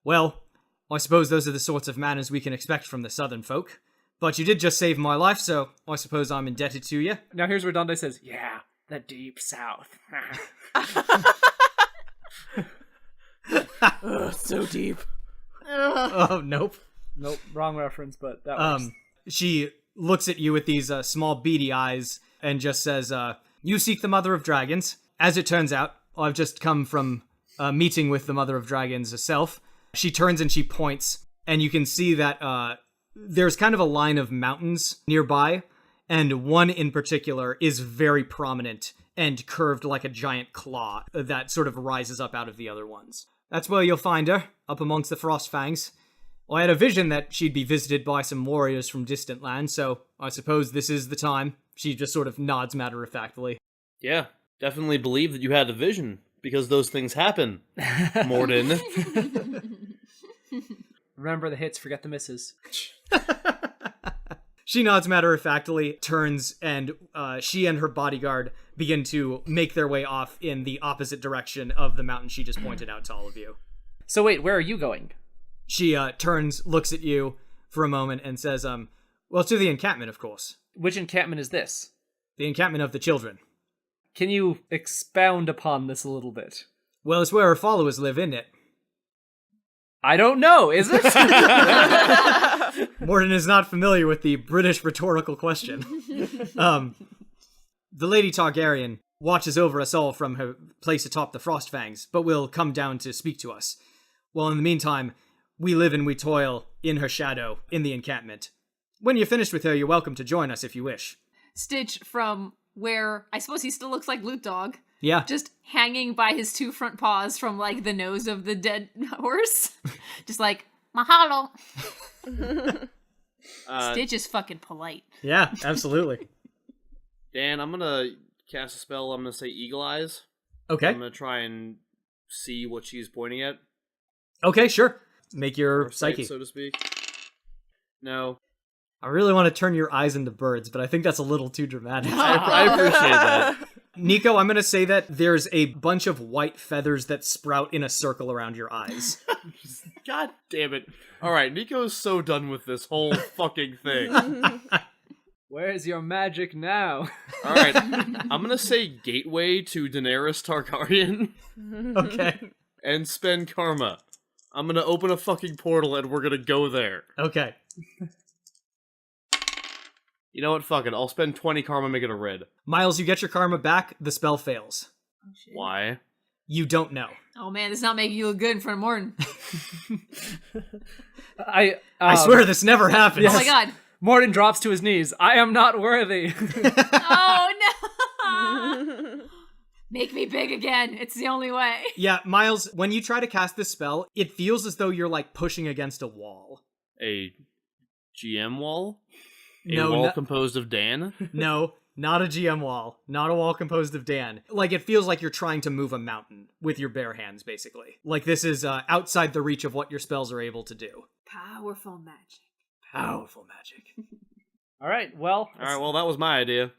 well, I suppose those are the sorts of manners we can expect from the southern folk. But you did just save my life, so I suppose I'm indebted to you. Now here's where Dante says, yeah, the deep south. So deep. Oh, nope. Nope, wrong reference, but that works. She looks at you with these small beady eyes and just says, you seek the mother of dragons. As it turns out, I've just come from a meeting with the mother of dragons herself. She turns and she points, and you can see that there's kind of a line of mountains nearby, and one in particular is very prominent and curved like a giant claw that sort of rises up out of the other ones. That's where you'll find her, up amongst the frost fangs. I had a vision that she'd be visited by some warriors from distant lands, so I suppose this is the time. She just sort of nods matter-of-factly. Yeah, definitely believe that you had a vision, because those things happen, Mordin. Remember the hits, forget the misses. She nods matter-of-factly, turns, and she and her bodyguard begin to make their way off in the opposite direction of the mountain she just pointed out to all of you. So wait, where are you going? She turns, looks at you for a moment, and says, well, to the encampment, of course. Which encampment is this? The encampment of the children. Can you expound upon this a little bit? Well, it's where her followers live, isn't it? I don't know, is it? Mordin is not familiar with the British rhetorical question. The Lady Targaryen watches over us all from her place atop the Frostfangs, but will come down to speak to us. Well, in the meantime, we live and we toil in her shadow in the encampment. When you're finished with her, you're welcome to join us if you wish. Stitch from where I suppose he still looks like Loot Dog. Yeah. Just hanging by his two front paws from like the nose of the dead horse. Just like, mahalo. Stitch is fucking polite. Yeah, absolutely. Dan, I'm gonna cast a spell. I'm gonna say Eagle Eyes. Okay. I'm gonna try and see what she's pointing at. Okay, sure. Make your Or sight, psyche. so to speak. No. I really want to turn your eyes into birds, but I think that's a little too dramatic. I appreciate that. Nico, I'm going to say that there's a bunch of white feathers that sprout in a circle around your eyes. God damn it. Alright, Nico's so done with this whole fucking thing. Where's your magic now? Alright, I'm gonna say gateway to Daenerys Targaryen Okay. and spend karma. I'm gonna open a fucking portal and we're gonna go there. Okay. You know what? Fuck it. I'll spend 20 karma, make it a red. Miles, you get your karma back, the spell fails. Why? You don't know. Oh man, this is not making you look good in front of Morton. I swear this never happens. Oh my god. Mordin drops to his knees. I am not worthy. Oh no! Make me big again. It's the only way. Yeah, Miles, when you try to cast this spell, it feels as though you're like pushing against a wall. A GM wall? No, Wall composed of Dan? No, not a GM wall. Not a wall composed of Dan. Like, it feels like you're trying to move a mountain with your bare hands, basically. Like, this is outside the reach of what your spells are able to do. Powerful magic. Powerful magic. All right, well, That was my idea.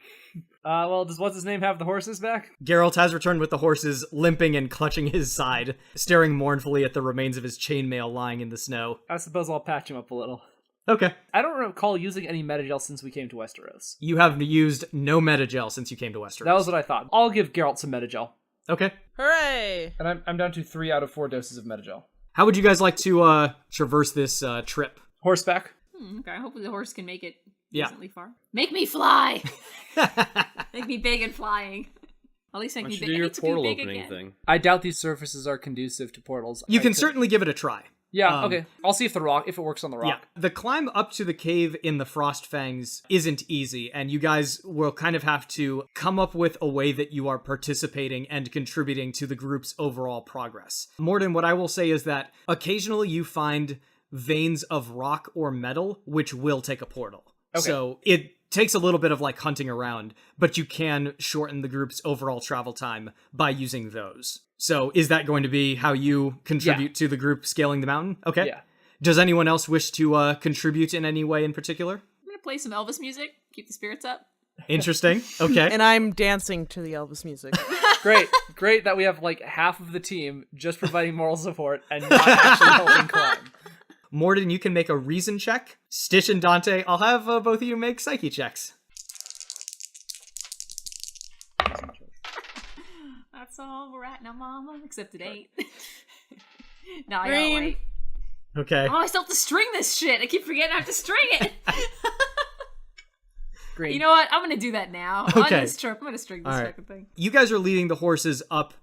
does what's his name have the horses back? Geralt has returned with the horses, limping and clutching his side, staring mournfully at the remains of his chainmail lying in the snow. I suppose I'll patch him up a little. Okay. I don't recall using any metagel since we came to Westeros. You have used no metagel since you came to Westeros. That was what I thought. I'll give Geralt some metagel. Okay. Hooray! And I'm down to 3 out of 4 doses of metagel. How would you guys like to traverse this trip? Horseback. Okay, hopefully the horse can make it Yeah. decently far. Make me fly! Make me big and flying. At least make Why me don't you big. do I your need to be portal big opening again. thing? I doubt these surfaces are conducive to portals. You I can could- certainly give it a try. Yeah, okay. I'll see if it works on the rock. Yeah. The climb up to the cave in the Frost Fangs isn't easy, and you guys will kind of have to come up with a way that you are participating and contributing to the group's overall progress. Mordin, what I will say is that occasionally you find veins of rock or metal, which will take a portal. Okay. So it takes a little bit of like hunting around, but you can shorten the group's overall travel time by using those. So is that going to be how you contribute to the group scaling the mountain? Okay. Yeah. Does anyone else wish to contribute in any way in particular? I'm gonna play some Elvis music, keep the spirits up. Interesting. Okay. And I'm dancing to the Elvis music. Great that we have like half of the team just providing moral support and not actually helping climb. Mordin, you can make a reason check. Stitch and Dante, I'll have both of you make psyche checks. That's all we're at now, Mama. Except it ain't. No, I Green. gotta wait. Okay. Oh, I still have to string this shit. I keep forgetting I have to string it. Green. You know what? I'm gonna do that now. On Okay. this trip, I'm gonna string this All right. fucking thing. You guys are leading the horses up.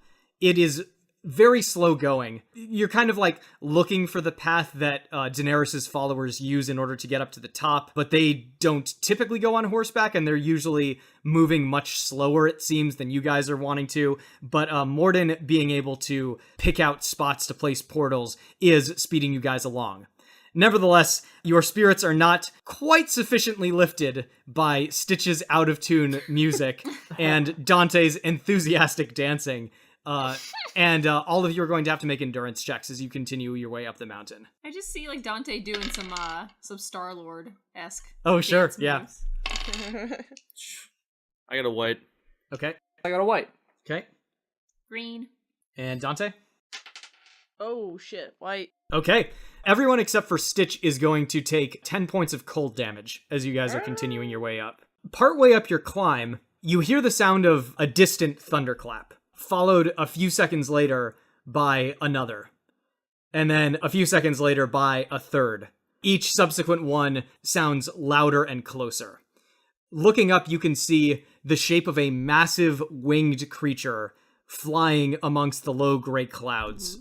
It is very slow going. You're kind of like looking for the path that Daenerys' followers use in order to get up to the top, but they don't typically go on horseback, and they're usually moving much slower, it seems, than you guys are wanting to. But Mordin being able to pick out spots to place portals is speeding you guys along. Nevertheless, your spirits are not quite sufficiently lifted by Stitch's out-of-tune music and Dante's enthusiastic dancing. And all of you are going to have to make endurance checks as you continue your way up the mountain. I just see like Dante doing some Star-Lord-esque. Oh, sure, dance yeah. moves. I got a white. Okay, I got a white. okay. Green. And Dante? Oh shit, white. Okay. Everyone except for Stitch is going to take 10 points of cold damage as you guys are continuing your way up. Partway up your climb, you hear the sound of a distant thunderclap, followed a few seconds later by another, and then a few seconds later by a third. Each subsequent one sounds louder and closer. Looking up, you can see the shape of a massive winged creature flying amongst the low gray clouds.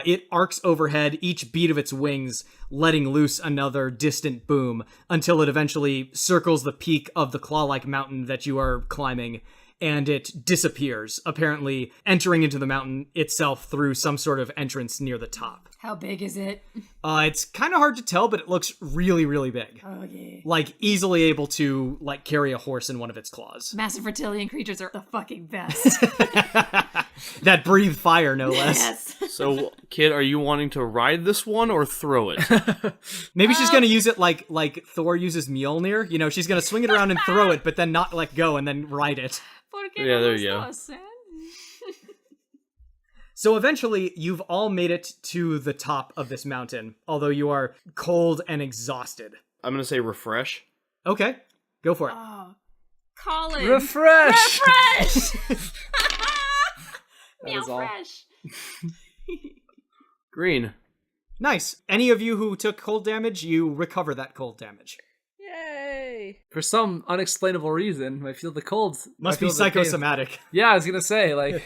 It arcs overhead, each beat of its wings letting loose another distant boom until it eventually circles the peak of the claw-like mountain that you are climbing, and it disappears, apparently entering into the mountain itself through some sort of entrance near the top. How big is it? It's kind of hard to tell, but it looks really, really big. Oh yeah. Like, easily able to, like, carry a horse in one of its claws. Massive reptilian creatures are the fucking best. That breathe fire, no less. Yes. So, kid, are you wanting to ride this one or throw it? Maybe she's gonna use it like Thor uses Mjolnir. You know, she's gonna swing it around and throw it, but then not let go and then ride it. Yeah, there you go. So eventually, you've all made it to the top of this mountain, although you are cold and exhausted. I'm gonna say refresh. Okay, go for it. Oh, Colin. Refresh! Refresh! That Meow is all. fresh. Green. Nice. Any of you who took cold damage, you recover that cold damage. Yay! For some unexplainable reason, I feel the cold. Must I be feel the pain. psychosomatic. Yeah, I was gonna say, like,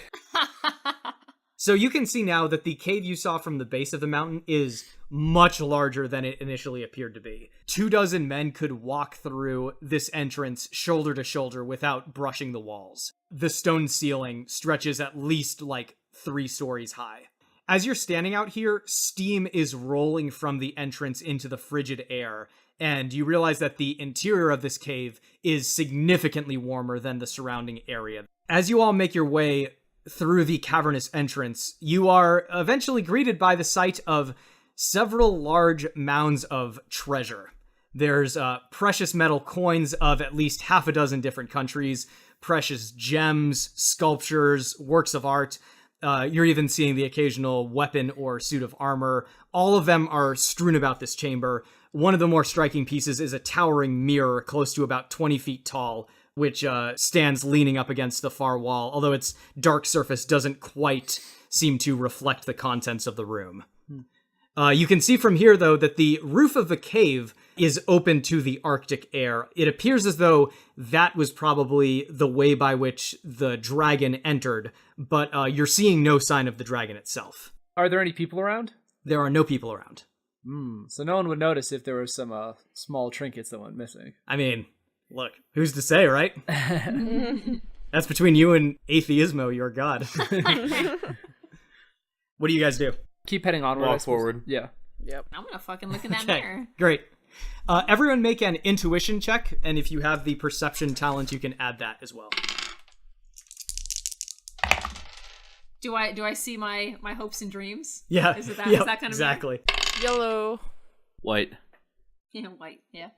So you can see now that the cave you saw from the base of the mountain is much larger than it initially appeared to be. 24 men could walk through this entrance shoulder to shoulder without brushing the walls. The stone ceiling stretches at least like 3 stories high. As you're standing out here, steam is rolling from the entrance into the frigid air, and you realize that the interior of this cave is significantly warmer than the surrounding area. As you all make your way through the cavernous entrance, you are eventually greeted by the sight of several large mounds of treasure. There's precious metal coins of at least half a dozen different countries, precious gems, sculptures, works of art. You're even seeing the occasional weapon or suit of armor. All of them are strewn about this chamber. One of the more striking pieces is a towering mirror close to about 20 feet tall, which stands leaning up against the far wall, although its dark surface doesn't quite seem to reflect the contents of the room. You can see from here, though, that the roof of the cave is open to the Arctic air. It appears as though that was probably the way by which the dragon entered, but you're seeing no sign of the dragon itself. Are there any people around? There are no people around. So no one would notice if there were some small trinkets that went missing. I mean, look, who's to say, right? That's between you and Atheismo, your god. What do you guys do? Keep heading onward. Walk forward. Yeah. Yep. I'm gonna fucking look in that Okay, mirror. great. Everyone make an intuition check, and if you have the perception talent, you can add that as well. Do I see my hopes and dreams? Yeah, Is it that? yep, Is that kind of exactly. Yellow. White. Yeah, white. Yeah.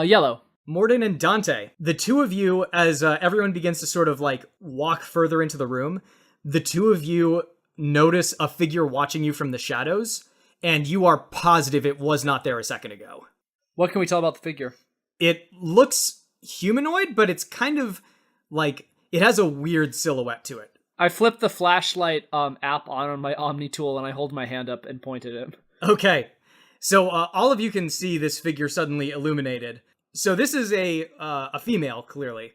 Yellow. Mordin and Dante, the two of you, as everyone begins to sort of like walk further into the room, the two of you notice a figure watching you from the shadows, and you are positive it was not there a second ago. What can we tell about the figure? It looks humanoid, but it's kind of like it has a weird silhouette to it. I flip the flashlight app on my Omni tool and I hold my hand up and point at him. Okay, so all of you can see this figure suddenly illuminated. So this is a female, clearly.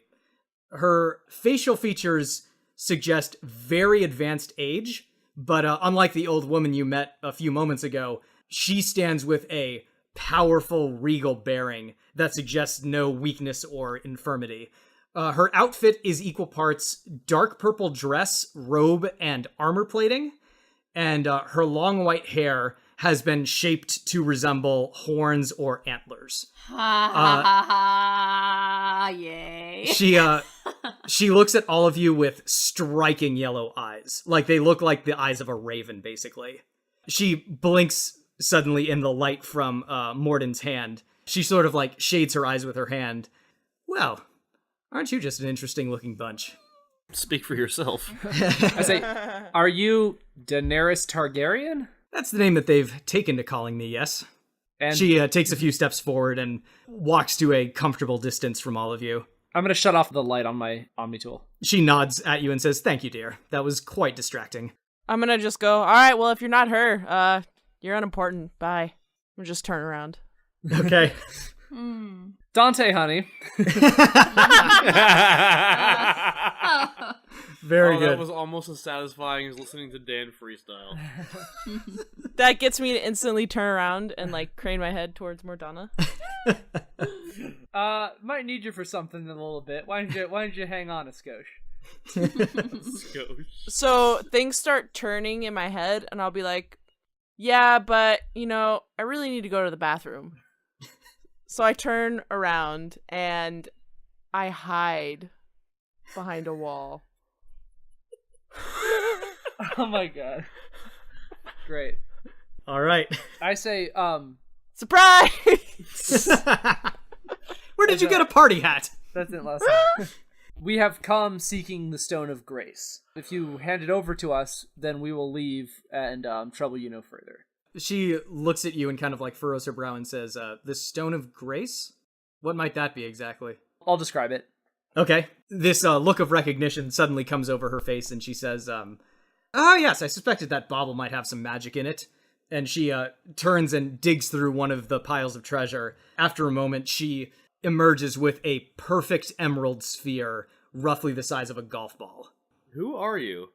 Her facial features suggest very advanced age, but unlike the old woman you met a few moments ago, she stands with a powerful, regal bearing that suggests no weakness or infirmity. Her outfit is equal parts dark purple dress, robe, and armor plating, and her long white hair has been shaped to resemble horns or antlers. Ha ha ha ha! Yay! She looks at all of you with striking yellow eyes, like they look like the eyes of a raven, basically. She blinks suddenly in the light from Mordin's hand. She sort of like shades her eyes with her hand. Well, aren't you just an interesting looking bunch? Speak for yourself. I say, are you Daenerys Targaryen? That's the name that they've taken to calling me, yes. And She takes a few steps forward and walks to a comfortable distance from all of you. I'm going to shut off the light on my Omni tool. She nods at you and says, "Thank you, dear. That was quite distracting." I'm gonna just go, all right, well, if you're not her, you're unimportant. Bye. We'll just turn around. Okay. Dante, honey. Very good. That was almost as satisfying as listening to Dan freestyle. That gets me to instantly turn around and, like, crane my head towards Mordana. Might need you for something in a little bit. Why don't you hang on a skosh? So things start turning in my head, and I'll be like, yeah, but, I really need to go to the bathroom. So I turn around, and I hide behind a wall. Oh my god. Great. All right. I say, Surprise! Where did you get a party hat? that's it last time. We have come seeking the Stone of Grace. If you hand it over to us, then we will leave and trouble you no further. She looks at you and kind of like furrows her brow and says, the Stone of Grace? What might that be exactly? I'll describe it. Okay. This look of recognition suddenly comes over her face and she says, oh yes, I suspected that bauble might have some magic in it. And she turns and digs through one of the piles of treasure. After a moment, she emerges with a perfect emerald sphere, roughly the size of a golf ball. Who are you?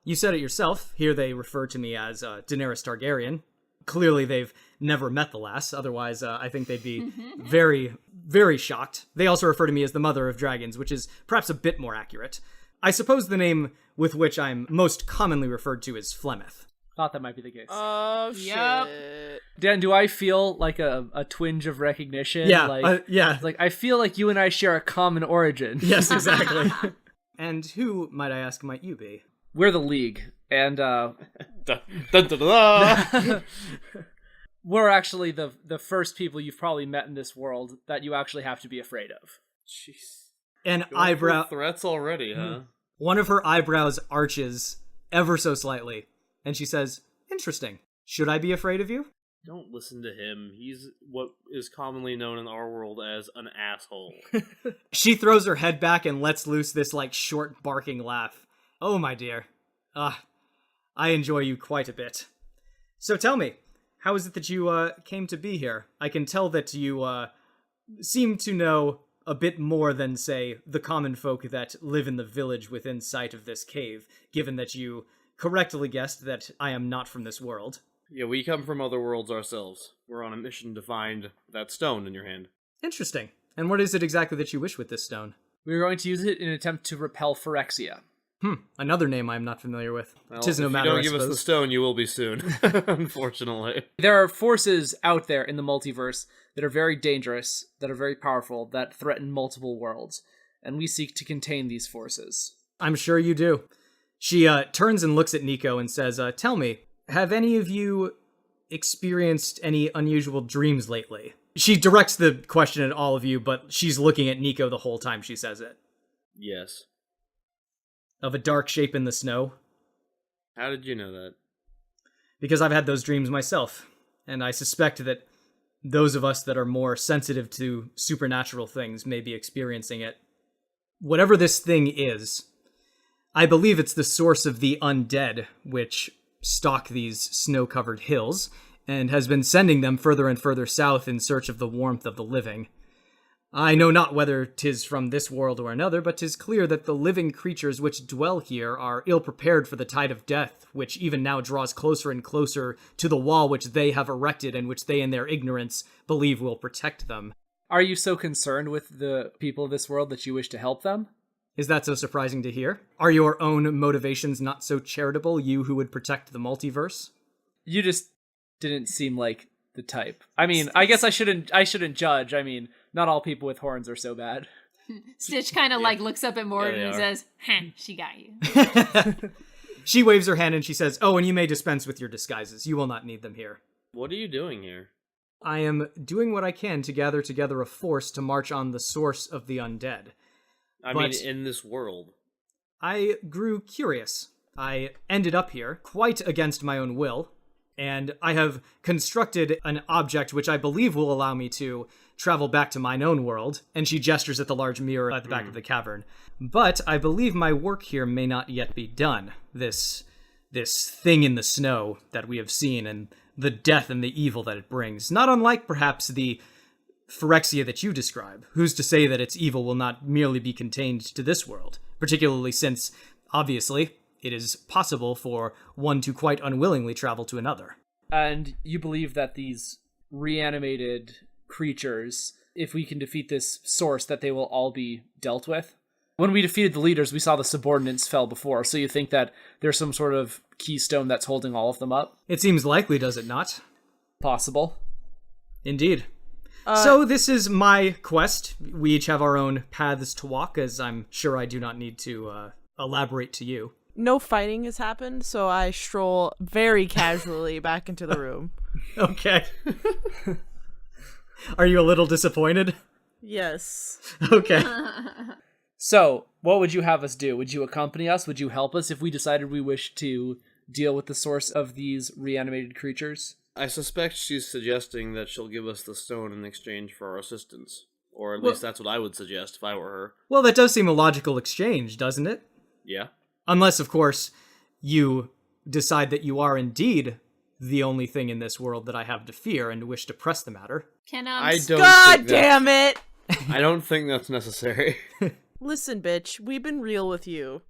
You said it yourself. Here they refer to me as Daenerys Targaryen. Clearly they've never met the lass, otherwise I think they'd be very, very shocked. They also refer to me as the Mother of Dragons, which is perhaps a bit more accurate. I suppose the name with which I'm most commonly referred to is Flemeth. Thought that might be the case. Oh, Yep. shit. Dan, do I feel like a twinge of recognition? Yeah, yeah. Like I feel like you and I share a common origin. Yes, exactly. And who, might I ask, might you be? We're the League, and Dun, dun, dun, dun. we're actually the first people you've probably met in this world that you actually have to be afraid of. Jeez. An Going for eyebrow. threats already, huh? One of her eyebrows arches ever so slightly, and she says, "Interesting. Should I be afraid of you?" Don't listen to him. He's what is commonly known in our world as an asshole. She throws her head back and lets loose this, short barking laugh. Oh, my dear. I enjoy you quite a bit. So tell me, how is it that you, came to be here? I can tell that you, seem to know a bit more than, say, the common folk that live in the village within sight of this cave, given that you correctly guessed that I am not from this world. Yeah, we come from other worlds ourselves. We're on a mission to find that stone in your hand. Interesting. And what is it exactly that you wish with this stone? We're going to use it in an attempt to repel Phyrexia. Another name I'm not familiar with. Well, Tis no if matter, you I don't give us the suppose. stone, you will be soon. Unfortunately. There are forces out there in the multiverse that are very dangerous, that are very powerful, that threaten multiple worlds, and we seek to contain these forces. I'm sure you do. She turns and looks at Nico and says, tell me, have any of you experienced any unusual dreams lately? She directs the question at all of you, but she's looking at Nico the whole time she says it. Yes. Of a dark shape in the snow? How did you know that? Because I've had those dreams myself, and I suspect that those of us that are more sensitive to supernatural things may be experiencing it. Whatever this thing is, I believe it's the source of the undead, which stalk these snow-covered hills, and has been sending them further and further south in search of the warmth of the living. I know not whether 'tis from this world or another, but 'tis clear that the living creatures which dwell here are ill-prepared for the tide of death, which even now draws closer and closer to the wall which they have erected and which they in their ignorance believe will protect them. Are you so concerned with the people of this world that you wish to help them? Is that so surprising to hear? Are your own motivations not so charitable, you who would protect the multiverse? You just didn't seem like the type. I mean, I guess I shouldn't judge. I mean, not all people with horns are so bad. Stitch kind of looks up at Mordin they and are. says, she got you. She waves her hand and she says, "Oh, and you may dispense with your disguises. You will not need them here." What are you doing here? I am doing what I can to gather together a force to march on the source of the undead. I But- mean, in this world. I grew curious. I ended up here, quite against my own will, and I have constructed an object which I believe will allow me to travel back to mine own world, and she gestures at the large mirror at the back of the cavern. But I believe my work here may not yet be done. This thing in the snow that we have seen, and the death and the evil that it brings. Not unlike, perhaps, the Phyrexia that you describe. Who's to say that its evil will not merely be contained to this world? Particularly since, obviously, it is possible for one to quite unwillingly travel to another. And you believe that these reanimated creatures, if we can defeat this source, that they will all be dealt with? When we defeated the leaders, we saw the subordinates fell before, so you think that there's some sort of keystone that's holding all of them up? It seems likely, does it not? Possible. Indeed. So this is my quest. We each have our own paths to walk, as I'm sure I do not need to elaborate to you. No fighting has happened, so I stroll very casually back into the room. Okay. Are you a little disappointed? Yes. Okay. So, what would you have us do? Would you accompany us? Would you help us if we decided we wish to deal with the source of these reanimated creatures? I suspect she's suggesting that she'll give us the stone in exchange for our assistance. Or at least that's what I would suggest if I were her. Well, that does seem a logical exchange, doesn't it? Yeah. Unless, of course, you decide that you are indeed the only thing in this world that I have to fear and wish to press the matter. Can I don't God think damn it! I don't think that's necessary. Listen, bitch, we've been real with you.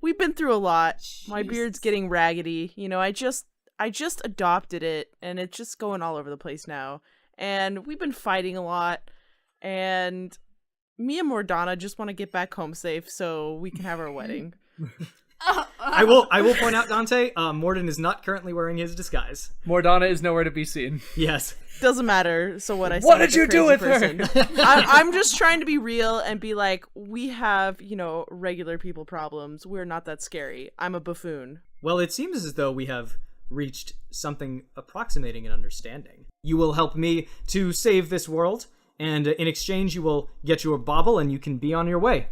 we've been through a lot. My Jesus. beard's getting raggedy. You know, I just adopted it, and it's just going all over the place now. And we've been fighting a lot, and me and Mordana just want to get back home safe so we can have our wedding. I will point out, Dante, Mordin is not currently wearing his disguise. Mordana is nowhere to be seen. Yes. Doesn't matter. So what I said. What did you do with her? I'm just trying to be real and be like, we have, regular people problems. We're not that scary. I'm a buffoon. Well, it seems as though we have reached something approximating an understanding. You will help me to save this world, and in exchange you will get your bauble and you can be on your way.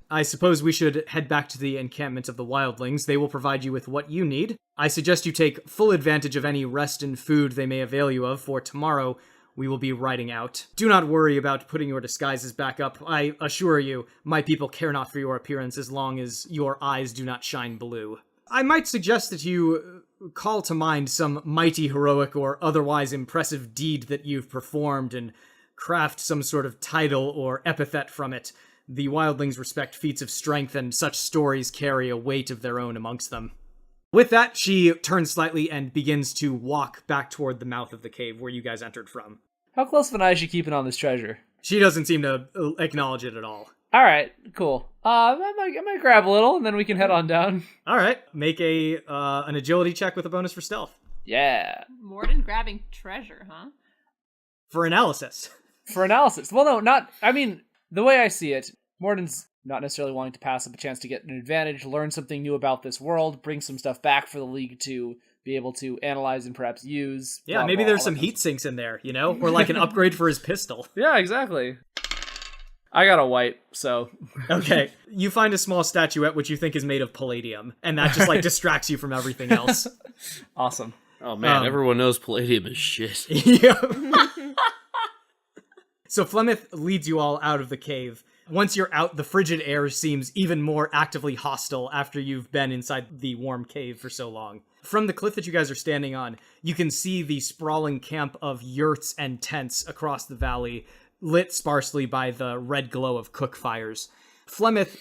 I suppose we should head back to the encampment of the wildlings. They will provide you with what you need. I suggest you take full advantage of any rest and food they may avail you of, for tomorrow we will be riding out. Do not worry about putting your disguises back up. I assure you, my people care not for your appearance as long as your eyes do not shine blue. I might suggest that you call to mind some mighty, heroic, or otherwise impressive deed that you've performed and craft some sort of title or epithet from it. The wildlings respect feats of strength, and such stories carry a weight of their own amongst them. With that, she turns slightly and begins to walk back toward the mouth of the cave where you guys entered from. How close of an eye is she keeping on this treasure? She doesn't seem to acknowledge it at all. All right, cool. I might grab a little, and then we can head on down. All right, make an agility check with a bonus for stealth. Yeah. Mordin grabbing treasure, huh? For analysis. For analysis. Well, no, not... I mean, the way I see it, Mordin's not necessarily wanting to pass up a chance to get an advantage, learn something new about this world, bring some stuff back for the League to be able to analyze and perhaps use. Yeah, blah, maybe blah, there's all some that heat sinks in there, or like an upgrade for his pistol. Yeah, exactly. I got a white, so... Okay, you find a small statuette which you think is made of palladium, and that just, distracts you from everything else. Awesome. Oh man, everyone knows palladium is shit. Yeah. So Flemeth leads you all out of the cave. Once you're out, the frigid air seems even more actively hostile after you've been inside the warm cave for so long. From the cliff that you guys are standing on, you can see the sprawling camp of yurts and tents across the valley, lit sparsely by the red glow of cook fires. Flemeth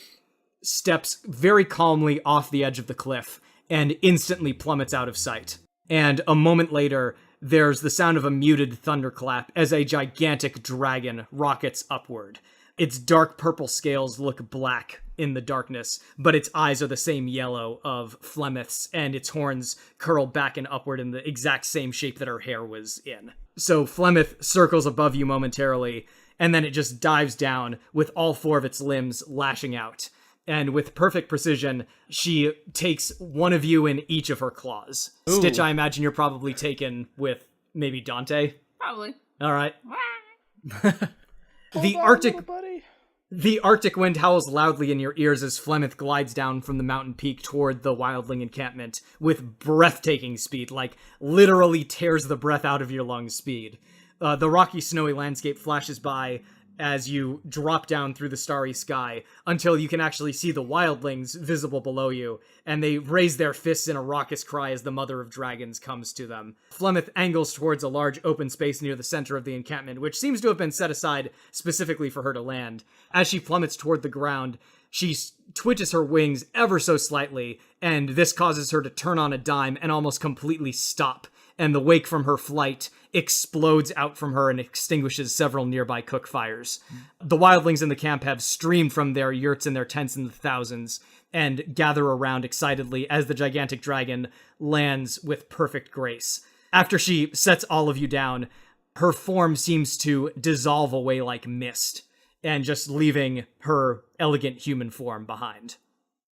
steps very calmly off the edge of the cliff and instantly plummets out of sight. And a moment later, there's the sound of a muted thunderclap as a gigantic dragon rockets upward. Its dark purple scales look black in the darkness, but its eyes are the same yellow of Flemeth's, and its horns curl back and upward in the exact same shape that her hair was in. So Flemeth circles above you momentarily, and then it just dives down with all four of its limbs lashing out. And with perfect precision, she takes one of you in each of her claws. Ooh. Stitch, I imagine you're probably taken with maybe Dante. Probably. All right. Hold on, little buddy. The Arctic wind howls loudly in your ears as Flemeth glides down from the mountain peak toward the wildling encampment with breathtaking speed, literally tears the breath out of your lungs speed. The rocky, snowy landscape flashes by as you drop down through the starry sky until you can actually see the wildlings visible below you, and they raise their fists in a raucous cry as the Mother of Dragons comes to them. Flemeth angles towards a large open space near the center of the encampment, which seems to have been set aside specifically for her to land. As she plummets toward the ground, she twitches her wings ever so slightly, and this causes her to turn on a dime and almost completely stop, and the wake from her flight explodes out from her and extinguishes several nearby cook fires. The wildlings in the camp have streamed from their yurts and their tents in the thousands and gather around excitedly as the gigantic dragon lands with perfect grace. After she sets all of you down, her form seems to dissolve away like mist, and just leaving her elegant human form behind.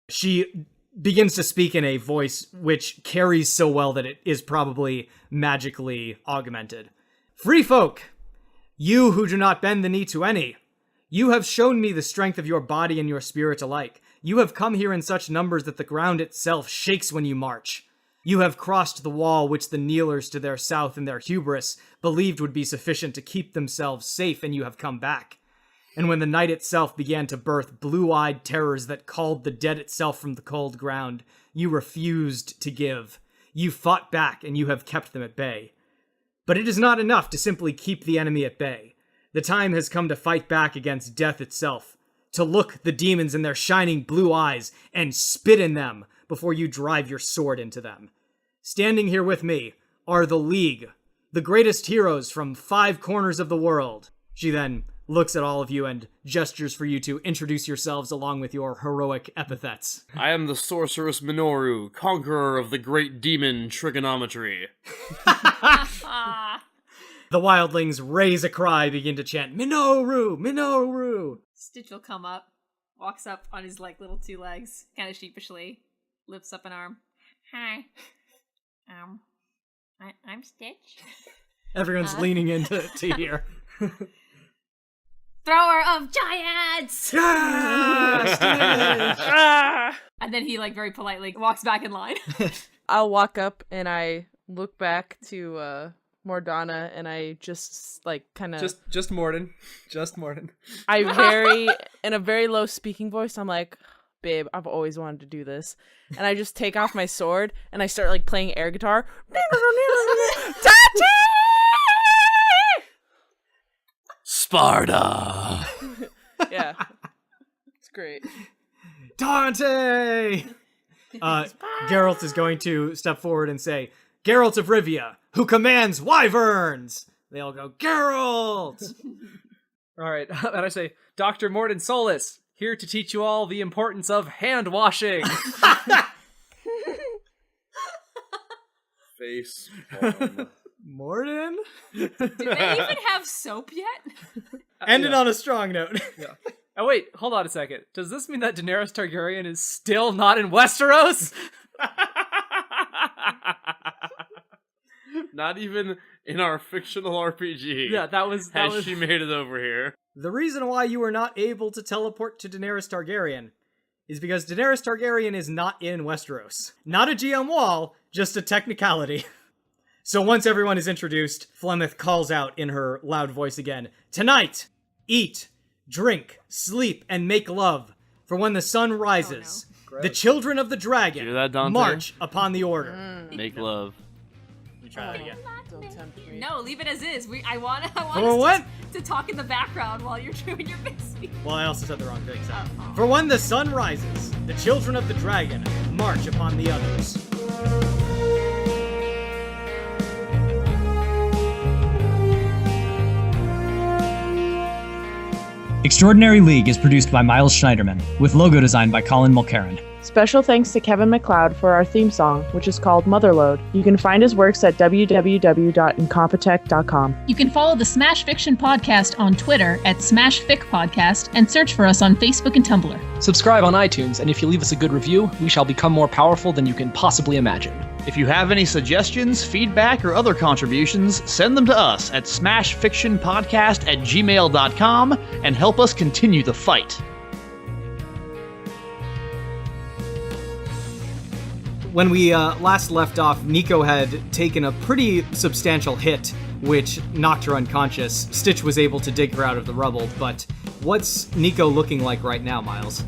She begins to speak in a voice which carries so well that it is probably magically augmented. Free folk, you who do not bend the knee to any, you have shown me the strength of your body and your spirit alike. You have come here in such numbers that the ground itself shakes when you march. You have crossed the wall which the kneelers to their south and their hubris believed would be sufficient to keep themselves safe, and you have come back. And when the night itself began to birth blue-eyed terrors that called the dead itself from the cold ground, you refused to give. You fought back, and you have kept them at bay. But it is not enough to simply keep the enemy at bay. The time has come to fight back against death itself, to look the demons in their shining blue eyes and spit in them before you drive your sword into them. Standing here with me are the League, the greatest heroes from 5 corners of the world. She then looks at all of you and gestures for you to introduce yourselves along with your heroic epithets. I am the sorceress Minoru, conqueror of the great demon trigonometry. The wildlings raise a cry, begin to chant, Minoru! Minoru! Stitch will come up, walks up on his like little 2 legs, kind of sheepishly, lifts up an arm. Hi. I'm Stitch. Everyone's leaning in to hear. Thrower of giants! And then he like very politely walks back in line. I'll walk up and I look back to Mordana and I just like kind of Just Mordin. in a very low speaking voice, I'm like, babe, I've always wanted to do this. And I just take off my sword and I start like playing air guitar. Dante! Sparta! Yeah. It's great. Dante! Geralt is going to step forward and say, Geralt of Rivia, who commands wyverns! They all go, Geralt! All right, and I say, Dr. Mordin Solus, here to teach you all the importance of hand washing. Face. Mordin? Do they even have soap yet? Ended on a strong note. Yeah. Oh, wait, hold on a second. Does this mean that Daenerys Targaryen is still not in Westeros? Not even in our fictional RPG. Yeah, that was... She made it over here. The reason why you were not able to teleport to Daenerys Targaryen is because Daenerys Targaryen is not in Westeros. Not a GM wall, just a technicality. So once everyone is introduced, Flemeth calls out in her loud voice again, Tonight, eat, drink, sleep, and make love, for when the sun rises, the children of the dragon Hear that, Dante? march upon the order. Make love. Let me try that again. Don't tempt me. No, leave it as is. I want For us what? to talk in the background while you're doing your big speech. Well, I also said the wrong thing. So. For when the sun rises, the children of the dragon march upon the others. Extraordinary League is produced by Miles Schneiderman, with logo design by Colin Mulkerin. Special thanks to Kevin MacLeod for our theme song, which is called Motherload. You can find his works at www.incompetech.com. You can follow the Smash Fiction Podcast on Twitter at SmashFicPodcast and search for us on Facebook and Tumblr. Subscribe on iTunes, and if you leave us a good review, we shall become more powerful than you can possibly imagine. If you have any suggestions, feedback, or other contributions, send them to us at smashfictionpodcast@gmail.com and help us continue the fight. When we last left off, Nico had taken a pretty substantial hit, which knocked her unconscious. Stitch was able to dig her out of the rubble, but what's Nico looking like right now, Miles?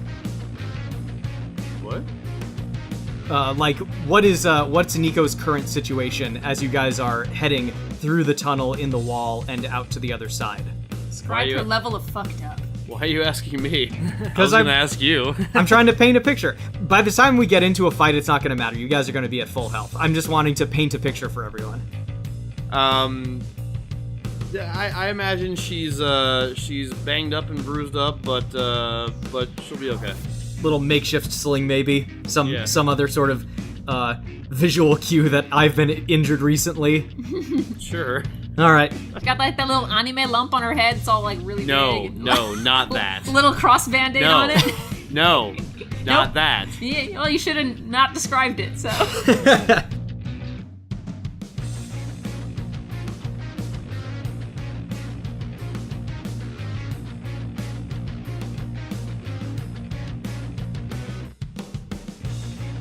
What? What's Nico's current situation as you guys are heading through the tunnel in the wall and out to the other side? Describe her level of fucked up. Why are you asking me? I Because was gonna ask you. I'm trying to paint a picture. By the time we get into a fight, it's not going to matter. You guys are going to be at full health. I'm just wanting to paint a picture for everyone. I imagine she's banged up and bruised up, but she'll be okay. Little makeshift sling, maybe. Yeah. Some other sort of visual cue that I've been injured recently. Sure. All right. She's got like that little anime lump on her head. It's all like really big. No, not that. Little cross band-aid on it. No, not Nope. that. Yeah, well, you should have not described it, so.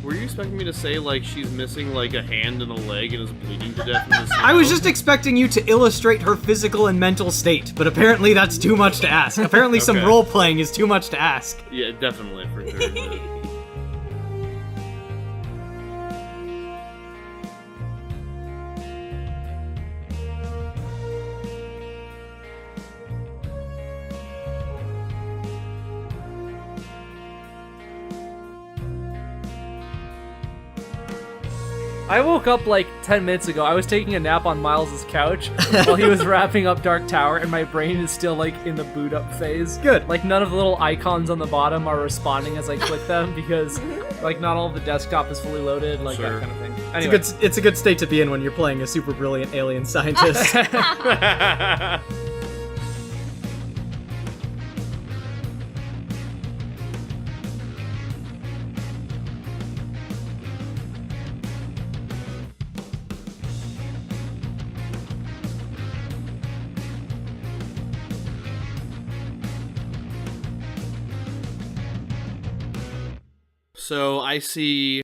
Were you expecting me to say, like, she's missing, like, a hand and a leg and is bleeding to death in the snow? I was just expecting you to illustrate her physical and mental state, but apparently that's too much to ask. Apparently some Okay. role-playing is too much to ask. Yeah, definitely, for sure. I woke up like 10 minutes ago. I was taking a nap on Miles's couch while he was wrapping up Dark Tower, and my brain is still like in the boot up phase. Good. Like none of the little icons on the bottom are responding as I click them because like not all of the desktop is fully loaded, like that kind of thing. Anyway. It's a good state to be in when you're playing a super brilliant alien scientist. So I see